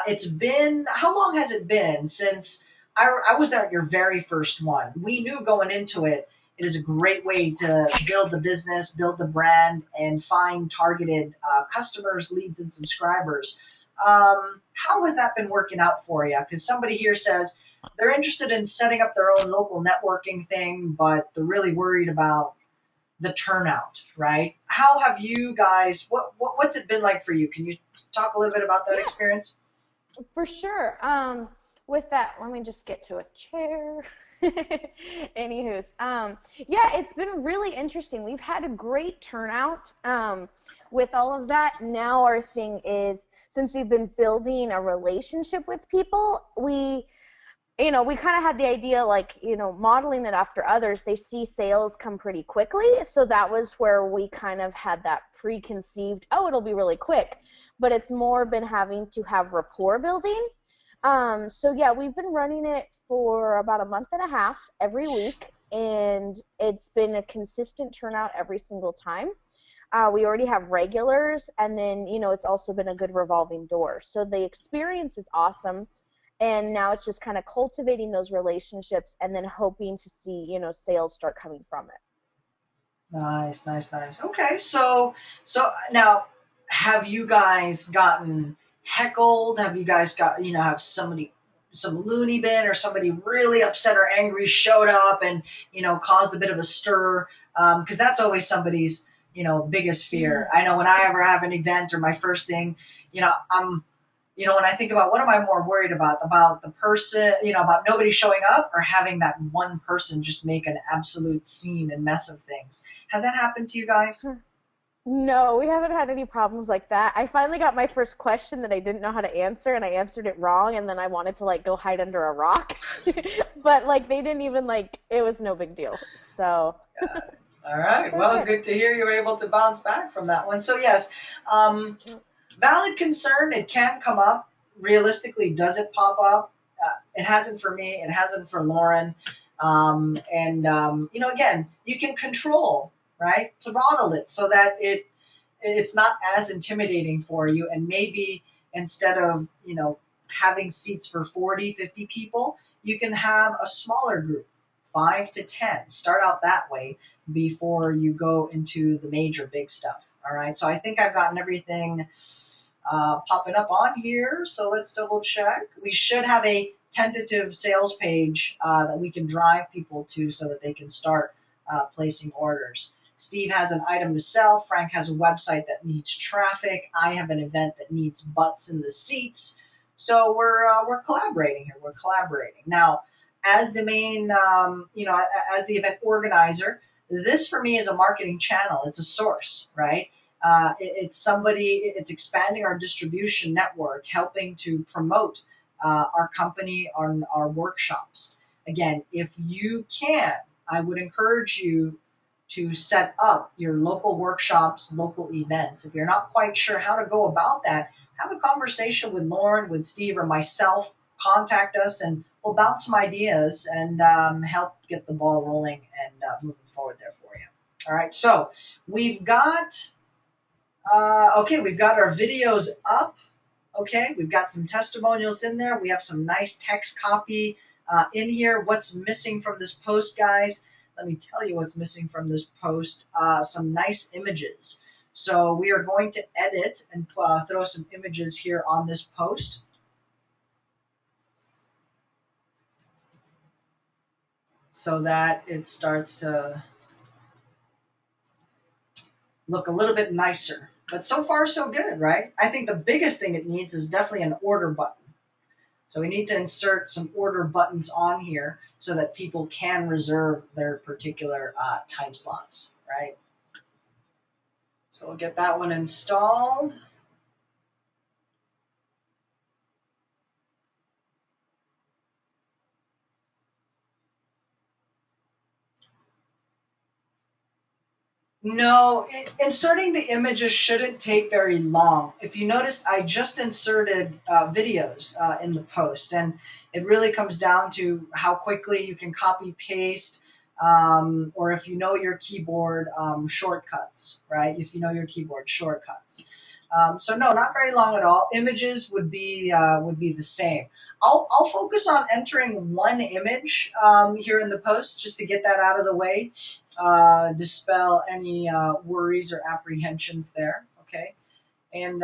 It's been, how long has it been since I was there at your very first one? We knew going into it, it is a great way to build the business, build the brand, and find targeted customers, leads, and subscribers. How has that been working out for you? Because somebody here says, they're interested in setting up their own local networking thing, but they're really worried about the turnout, right? How have you guys, what's it been like for you? Can you talk a little bit about that Yeah, experience? for sure. With that, let me just get to a chair. Anywho's, yeah, it's been really interesting. We've had a great turnout. With all of that, now our thing is, since we've been building a relationship with people, we kind of had the idea, like, modeling it after others, they see sales come pretty quickly. So that was where we kind of had that preconceived, oh, it'll be really quick. But it's more been having to have rapport building. So yeah, we've been running it for about a month and a half every week, and it's been a consistent turnout every single time. We already have regulars, and then it's also been a good revolving door. So the experience is awesome, and now it's just kind of cultivating those relationships and then hoping to see sales start coming from it. Nice, nice, nice. Okay, so now, have you guys gotten heckled? Have you guys got, have somebody, some loony bin or somebody really upset or angry showed up and caused a bit of a stir? Because that's always somebody's biggest fear. I know when I ever have an event or my first thing, I'm when I think about what am I more worried about the person, about nobody showing up or having that one person just make an absolute scene and mess of things. Has that happened to you guys? No, we haven't had any problems like that. I finally got my first question that I didn't know how to answer, and I answered it wrong, and then I wanted to like go hide under a rock. But like they didn't even like it was no big deal. So All right. it was Well, good. good to hear you were able to bounce back from that one. So yes, um, valid concern. It can come up. Realistically, does it pop up? It hasn't for me. It hasn't for Lauren. And again, you can control, right? Throttle it so that it's not as intimidating for you. And maybe instead of having seats for 40, 50 people, you can have a smaller group, 5 to 10. Start out that way before you go into the major big stuff. All right. So I think I've gotten everything popping up on here. So let's double check. We should have a tentative sales page that we can drive people to so that they can start placing orders. Steve has an item to sell. Frank has a website that needs traffic. I have an event that needs butts in the seats. So we're collaborating here. We're collaborating now. As the main, as the event organizer, this for me is a marketing channel. It's a source, right? It's somebody. It's expanding our distribution network, helping to promote our company, our workshops. again, if you can, I would encourage you to set up your local workshops, local events. If you're not quite sure how to go about that, have a conversation with Lauren, with Steve, or myself. Contact us and we'll bounce some ideas and help get the ball rolling and moving forward there for you. All right, so we've got, we've got our videos up. Okay, we've got some testimonials in there. We have some nice text copy in here. What's missing from this post, guys? Let me tell you what's missing from this post. Some nice images. So we are going to edit and throw some images here on this post. So that it starts to look a little bit nicer. But so far, so good, right? I think the biggest thing it needs is definitely an order button. So we need to insert some order buttons on here so that people can reserve their particular time slots, right? So we'll get that one installed. No, inserting the images shouldn't take very long. If you notice, I just inserted videos in the post, and it really comes down to how quickly you can copy paste, or if you know your keyboard shortcuts, right? If you know your keyboard shortcuts. So no, not very long at all. Images would be the same. I'll focus on entering one image here in the post just to get that out of the way, dispel any worries or apprehensions there. Okay, and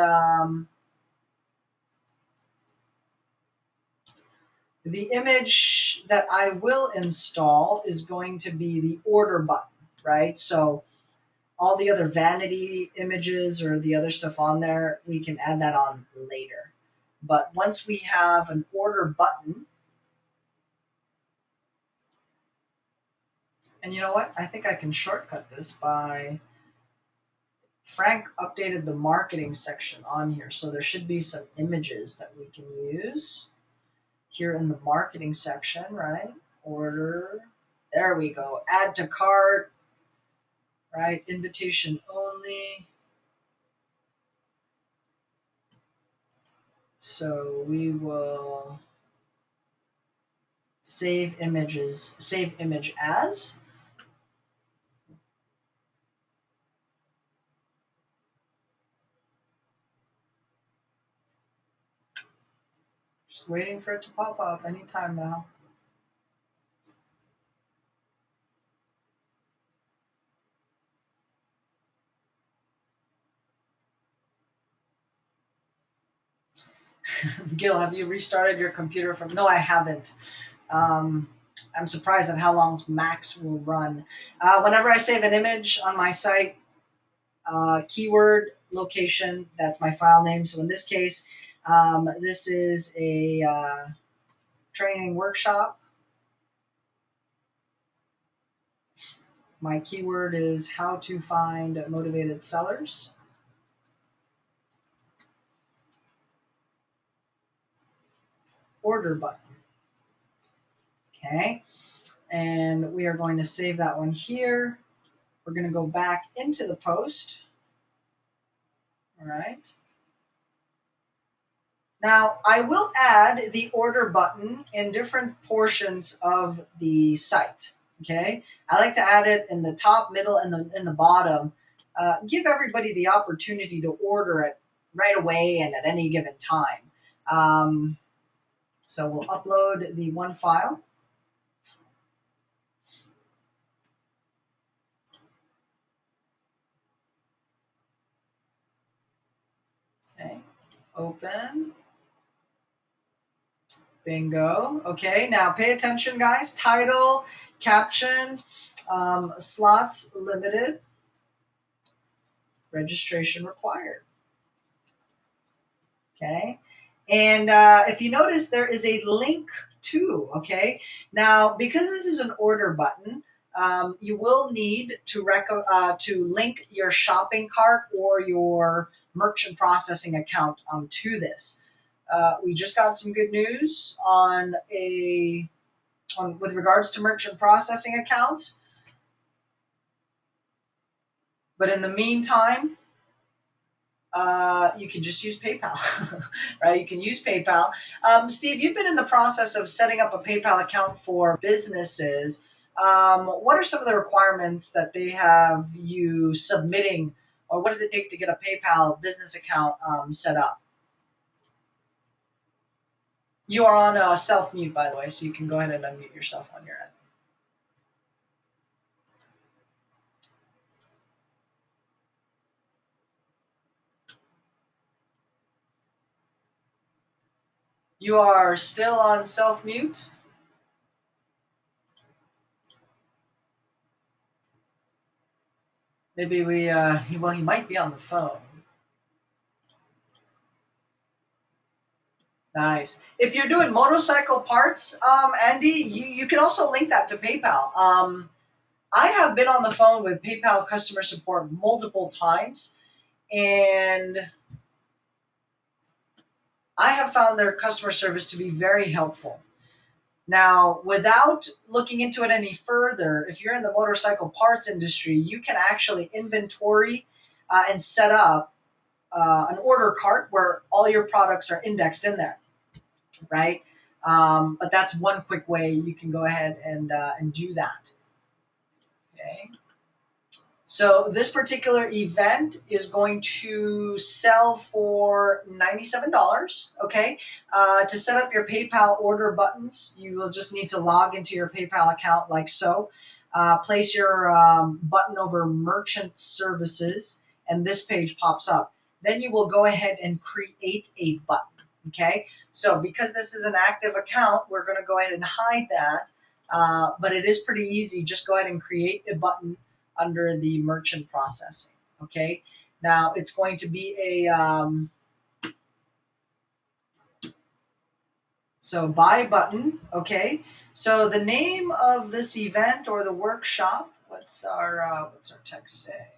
the image that I will install is going to be the order button, right? So all the other vanity images or the other stuff on there, we can add that on later. But once we have an order button, and you know what? I think I can shortcut this by, Frank updated the marketing section on here. So there should be some images that we can use here in the marketing section, right? Order, there we go. Add to cart, right? Invitation only. So we will save images, save image as. Just waiting for it to pop up anytime now. Gil, have you restarted your computer from? No, I haven't. I'm surprised at how long Max will run. Whenever I save an image on my site, keyword, location, that's my file name. So in this case, this is a training workshop. My keyword is how to find motivated sellers. Order button. Okay, and we are going to save that one here. We're going to go back into the post. All right. Now, I will add the order button in different portions of the site. Okay, I like to add it in the top, middle, and in the bottom. Give everybody the opportunity to order it right away and at any given time. So we'll upload the one file. Okay, open. Bingo. Okay, now pay attention, guys. Title, caption, slots limited, registration required. Okay, and if you notice, there is a link to. Okay, now because this is an order button, you will need to link your shopping cart or your merchant processing account to this. We just got some good news on a with regards to merchant processing accounts. But in the meantime, you can just use PayPal, right? You can use PayPal. Steve, you've been in the process of setting up a PayPal account for businesses. What are some of the requirements that they have you submitting, or what does it take to get a PayPal business account set up? You are on a self-mute, by the way, so you can go ahead and unmute yourself on your end. You are still on self-mute. Maybe well, he might be on the phone. Nice. If you're doing motorcycle parts, Andy, you can also link that to PayPal. I have been on the phone with PayPal customer support multiple times, and I have found their customer service to be very helpful. Now, without looking into it any further, if you're in the motorcycle parts industry, you can actually inventory and set up an order cart where all your products are indexed in there, right? But that's one quick way you can go ahead and do that. Okay. So this particular event is going to sell for $97. Okay. To set up your PayPal order buttons, you will just need to log into your PayPal account like so. Place your button over merchant services, and this page pops up. Then you will go ahead and create a button. Okay. So because this is an active account, we're going to go ahead and hide that. But it is pretty easy. Just go ahead and create a button under the merchant processing. Okay. Now it's going to be a so buy button. Okay. So the name of this event or the workshop. What's our text say?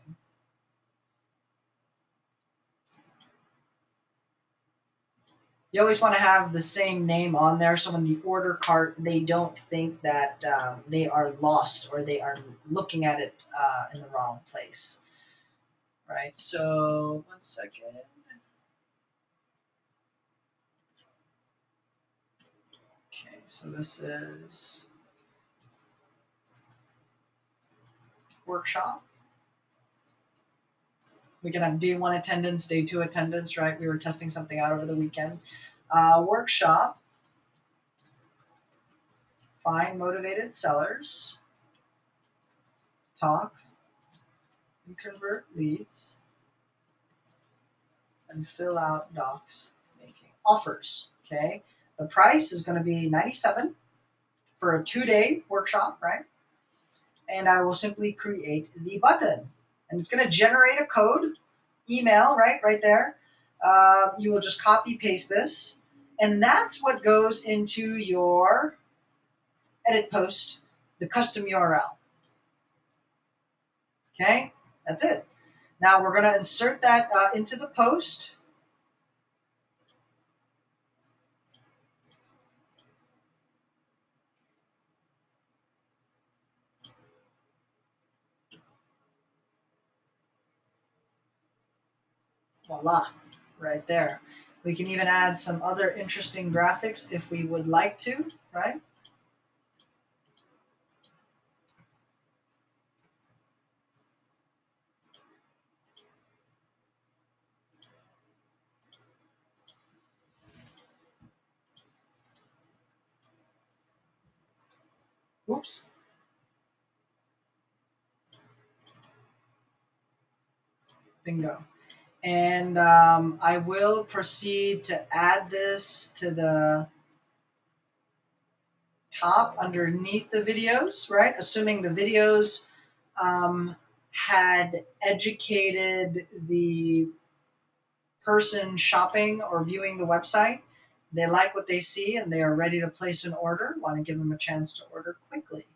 You always want to have the same name on there, so when the order cart, they don't think that they are lost or they are looking at it in the wrong place. Right. So 1 second. Okay. So this is workshop. We can have day 1 attendance, day 2 attendance, right? We were testing something out over the weekend. Workshop, find motivated sellers, talk, and convert leads, and fill out docs making offers, okay? The price is going to be $97 for a 2-day workshop, right? And I will simply create the button. And it's going to generate a code, email, right there. You will just copy paste this, and that's what goes into your edit post, the custom URL. Okay, that's it. Now we're going to insert that into the post. Voila, right there. We can even add some other interesting graphics if we would like to, right? Oops. Bingo. And I will proceed to add this to the top underneath the videos, right? Assuming the videos had educated the person shopping or viewing the website. They like what they see and they are ready to place an order. Want to give them a chance to order quickly.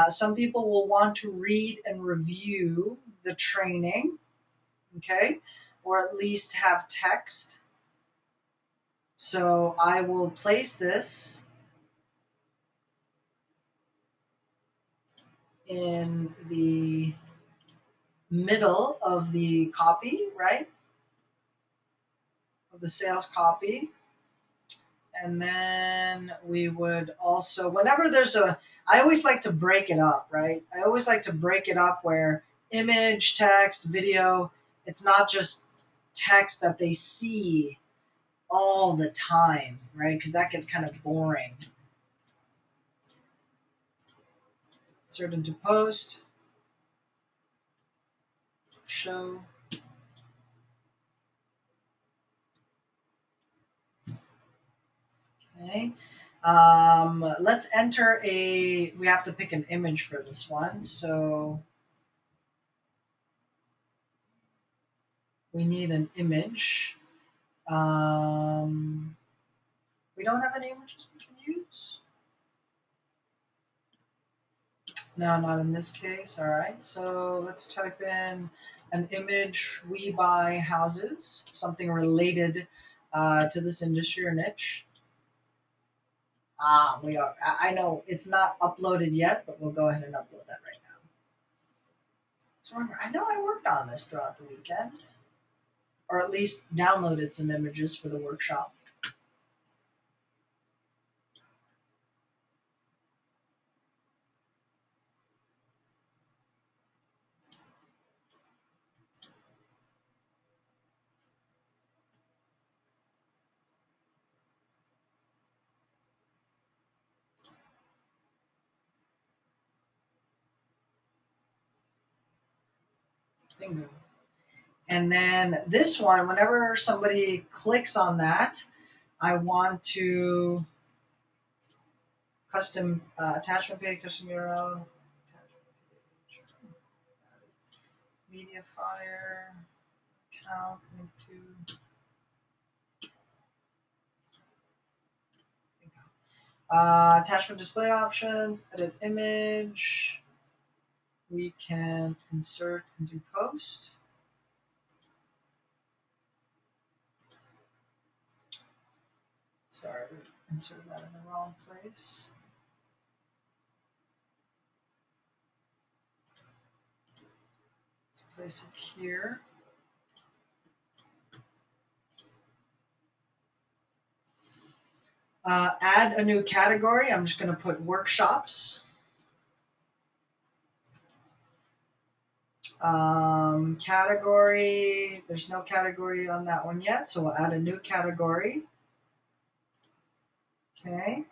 Some people will want to read and review the training, okay, or at least have text. So I will place this in the middle of the copy, right? Of the sales copy. And then we would also, whenever there's I always like to break it up, right? I always like to break it up where image, text, video, it's not just text that they see all the time, right? Because that gets kind of boring. Insert into post, show. Okay. Let's enter we have to pick an image for this one. So we need an image. We don't have any images we can use? No, not in this case. All right. So let's type in an image, we buy houses, something related to this industry or niche. We are. I know it's not uploaded yet, but we'll go ahead and upload that right now. So remember, I know I worked on this throughout the weekend, or at least downloaded some images for the workshop. Bingo. And then this one, whenever somebody clicks on that, I want to custom attachment page, custom URL, media fire, account, link to. Attachment display options, edit image. We can insert into post. Sorry, inserted that in the wrong place. Let's place it here. Add a new category. I'm just going to put workshops. Category, there's no category on that one yet, so we'll add a new category. Okay.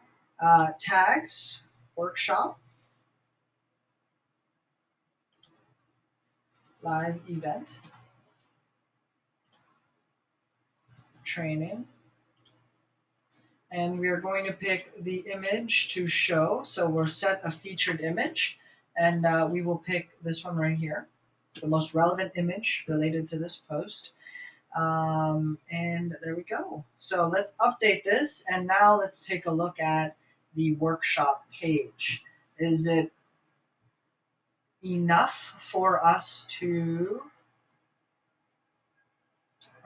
Tags, workshop, live event, training. And we are going to pick the image to show. So we'll set a featured image, and we will pick this one right here, the most relevant image related to this post. And there we go. So let's update this, and now let's take a look at the workshop page. Is it enough for us to...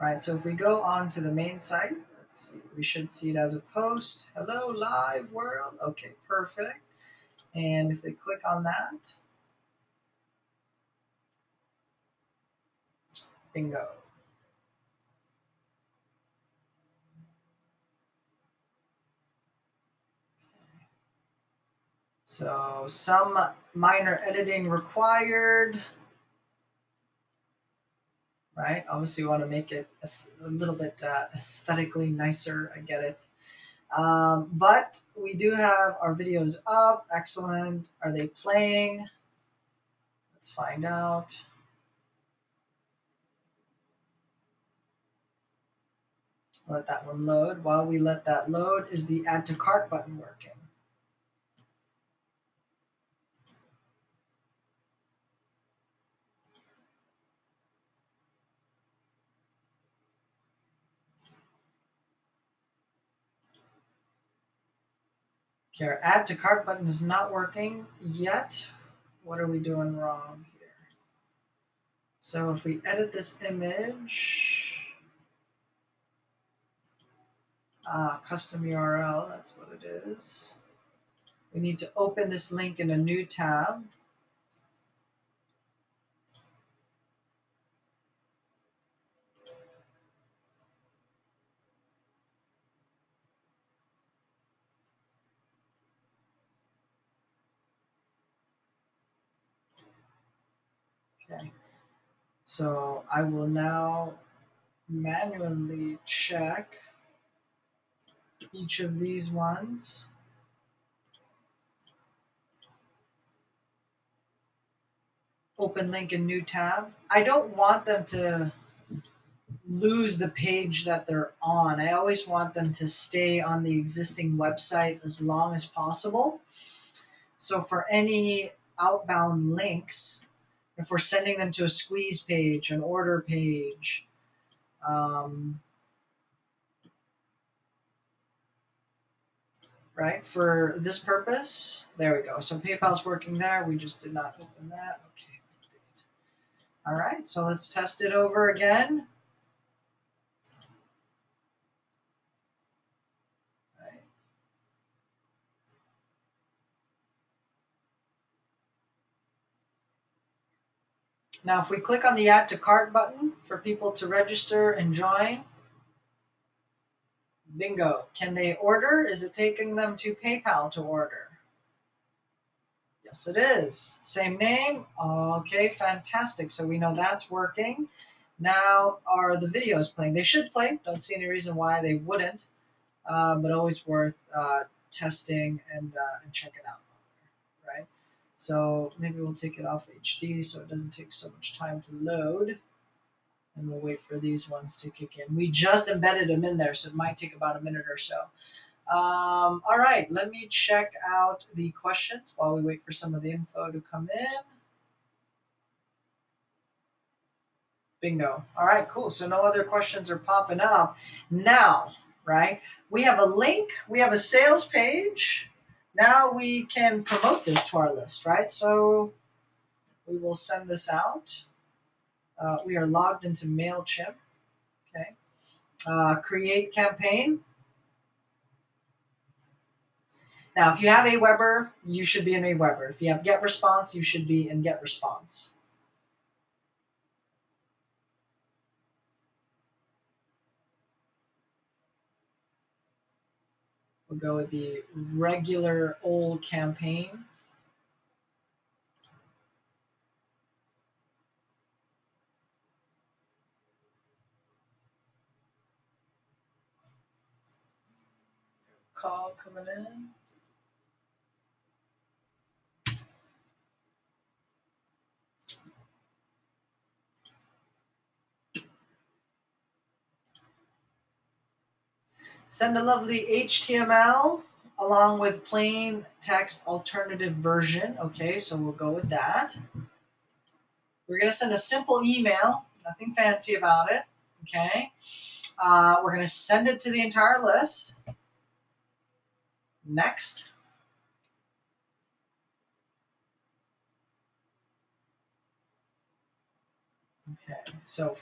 Right, so if we go on to the main site, let's see, we should see it as a post. Hello, live world. Okay, perfect. And if they click on that, bingo. So some minor editing required. Right? Obviously, you want to make it a little bit aesthetically nicer. I get it. But we do have our videos up. Excellent. Are they playing? Let's find out. Let that one load. While we let that load, is the add to cart button working? Okay, our add to cart button is not working yet. What are we doing wrong here? So if we edit this image, custom URL, that's what it is. We need to open this link in a new tab. Okay. So I will now manually check each of these ones. Open link in new tab. I don't want them to lose the page that they're on. I always want them to stay on the existing website as long as possible. So for any outbound links, if we're sending them to a squeeze page, an order page, right, for this purpose, there we go. So PayPal's working there. We just did not open that. Okay, update. All right, so let's test it over again. Right. Now, if we click on the Add to Cart button for people to register and join, bingo. Can they order? Is it taking them to PayPal to order? Yes, it is. Same name. Okay, fantastic. So we know that's working. Now, are the videos playing? They should play. Don't see any reason why they wouldn't, but always worth testing and checking out. Right? So maybe we'll take it off HD so it doesn't take so much time to load. And we'll wait for these ones to kick in. We just embedded them in there, so it might take about a minute or so. All right, let me check out the questions while we wait for some of the info to come in. Bingo. All right, cool. So no other questions are popping up. Now, right, we have a link, we have a sales page. Now we can promote this to our list, right? So we will send this out. We are logged into MailChimp. Okay. Create campaign. Now, if you have Aweber, you should be in Aweber. If you have GetResponse, you should be in GetResponse. We'll go with the regular old campaign. Call coming in. Send a lovely HTML along with plain text alternative version. Okay, so we'll go with that. We're going to send a simple email, nothing fancy about it. Okay. We're going to send it to the entire list. Next. Okay, so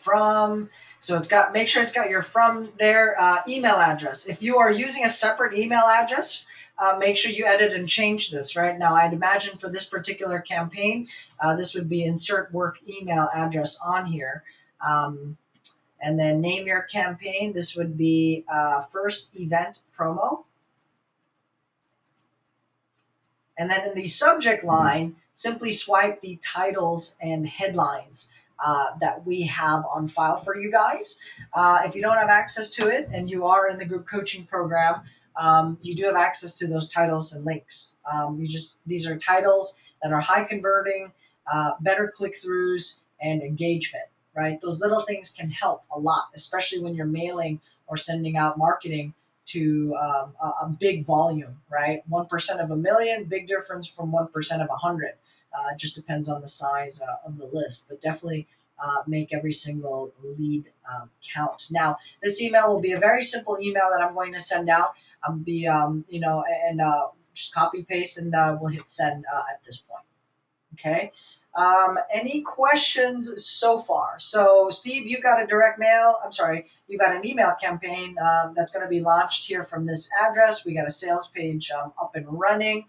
make sure it's got your from their email address. If you are using a separate email address, make sure you edit and change this. Right now, I'd imagine for this particular campaign, this would be insert work email address on here, and then name your campaign. This would be first event promo, and then in the subject line, simply swipe the titles and headlines that we have on file for you guys. If you don't have access to it and you are in the group coaching program, you do have access to those titles and links. These are titles that are high converting, better click-throughs, and engagement, right? Those little things can help a lot, especially when you're mailing or sending out marketing to a big volume, right? 1% of a million, big difference from 1% of 100. Just depends on the size of the list, but definitely make every single lead count. Now, this email will be a very simple email that I'm going to send out. I'll be, just copy paste and we'll hit send at this point. Okay. Any questions so far? So, Steve, you've got a you've got an email campaign that's going to be launched here from this address. We got a sales page up and running.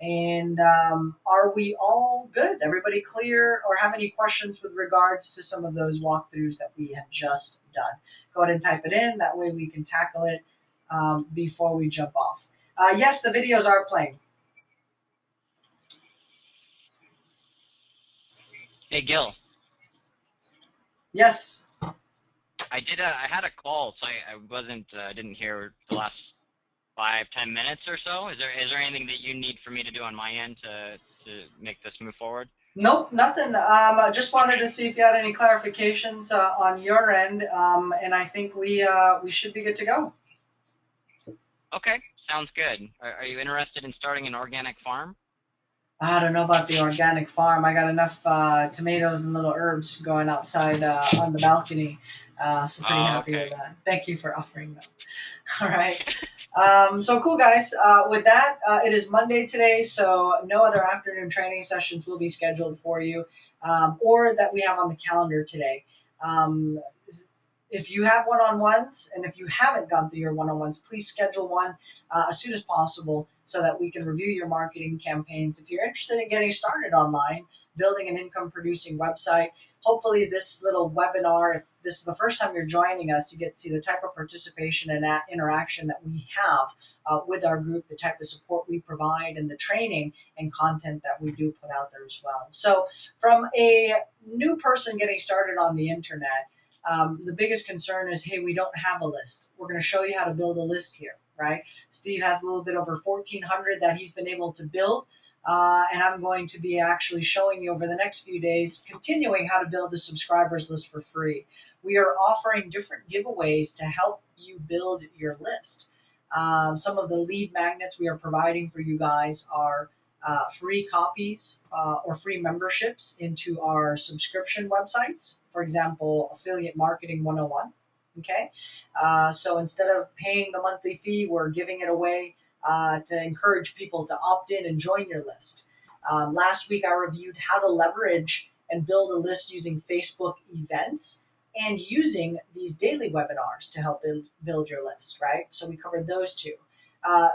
And are we all good? Everybody clear or have any questions with regards to some of those walkthroughs that we have just done? Go ahead and type it in. That way we can tackle it before we jump off. Yes, the videos are playing. Hey, Gil. Yes. I did. I had a call, so I wasn't. Didn't hear the last 5-10 minutes or so. Is there anything that you need for me to do on my end to make this move forward? Nope, nothing. I just wanted to see if you had any clarifications on your end, and I think we should be good to go. Okay, sounds good. Are you interested in starting an organic farm? I don't know about the organic farm. I got enough tomatoes and little herbs going outside on the balcony, so pretty Oh, happy with okay. that. Thank you for offering them. All right. So cool, guys. With that, it is Monday today, so no other afternoon training sessions will be scheduled for you, or that we have on the calendar today. Um, if you have one-on-ones, and if you haven't gone through your one-on-ones, please schedule one as soon as possible so that we can review your marketing campaigns. If you're interested in getting started online, building an income-producing website, hopefully this little webinar, if this is the first time you're joining us, you get to see the type of participation and interaction that we have with our group, the type of support we provide, and the training and content that we do put out there as well. So from a new person getting started on the internet, the biggest concern is, hey, we don't have a list. We're going to show you how to build a list here, right? Steve has a little bit over 1,400 that he's been able to build. And I'm going to be actually showing you over the next few days, continuing how to build a subscribers list for free. We are offering different giveaways to help you build your list. Some of the lead magnets we are providing for you guys are free copies or free memberships into our subscription websites. For example, Affiliate Marketing 101. Okay, so instead of paying the monthly fee, we're giving it away to encourage people to opt in and join your list. Last week, I reviewed how to leverage and build a list using Facebook events and using these daily webinars to help build your list, right? So we covered those two.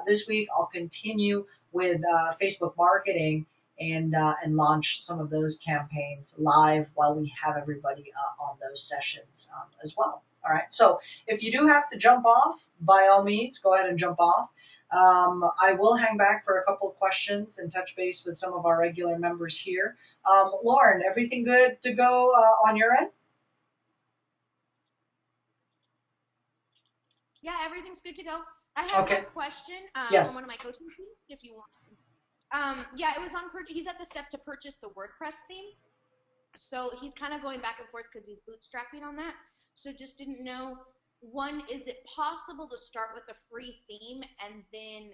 This week, I'll continue with Facebook marketing and launch some of those campaigns live while we have everybody on those sessions as well. All right. So if you do have to jump off, by all means, go ahead and jump off. I will hang back for a couple of questions and touch base with some of our regular members here. Lauren, everything good to go on your end? Yeah, everything's good to go. I have Okay. a question Yes. from one of my coaching teams, if you want. Yeah, it was on. He's at the step to purchase the WordPress theme, so he's kind of going back and forth because he's bootstrapping on that. So just didn't know. One, is it possible to start with a free theme and then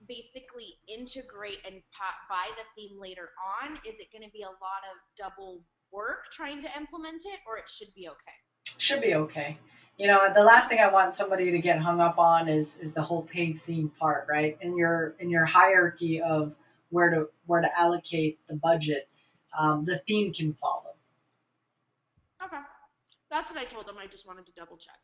basically integrate and buy the theme later on? Is it going to be a lot of double work trying to implement it, or it should be okay? Should be okay. You know, the last thing I want somebody to get hung up on is the whole paid theme part, right? In your hierarchy of where to allocate the budget, the theme can follow. Okay, that's what I told them. I just wanted to double check.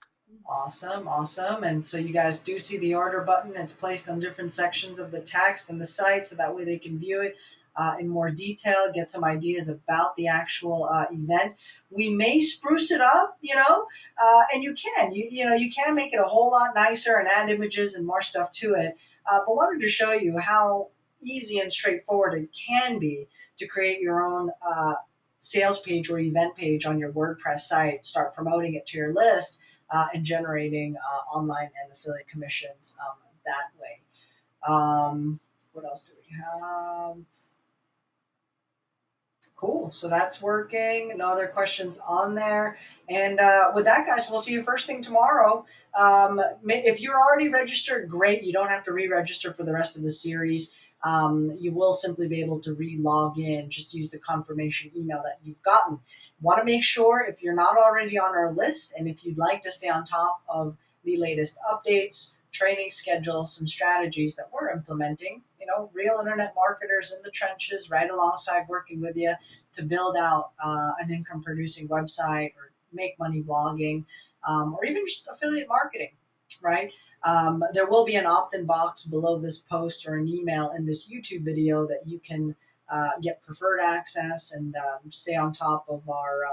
Awesome, awesome. And so you guys do see the order button. It's placed on different sections of the text and the site, so that way they can view it in more detail, get some ideas about the actual event. We may spruce it up, and you can. You can make it a whole lot nicer and add images and more stuff to it. But wanted to show you how easy and straightforward it can be to create your own sales page or event page on your WordPress site, start promoting it to your list, and generating online and affiliate commissions that way. What else do we have? Cool. So that's working. No other questions on there. And with that, guys, we'll see you first thing tomorrow. If you're already registered, great. You don't have to re-register for the rest of the series. You will simply be able to re-log in. Just use the confirmation email that you've gotten. Want to make sure, if you're not already on our list, and if you'd like to stay on top of the latest updates, training schedules, some strategies that we're implementing, real internet marketers in the trenches right alongside working with you to build out an income producing website or make money blogging, or even just affiliate marketing, right? There will be an opt-in box below this post or an email in this YouTube video that you can get preferred access and stay on top of our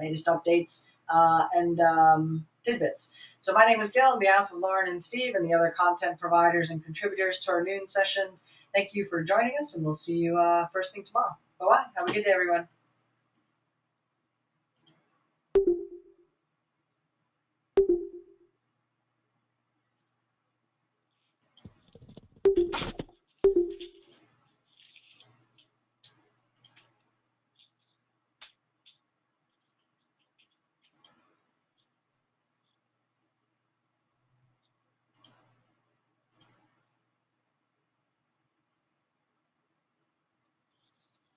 latest updates and tidbits. So my name is Gil on behalf of Lauren and Steve and the other content providers and contributors to our noon sessions. Thank you for joining us, and we'll see you first thing tomorrow. Bye-bye. Have a good day, everyone.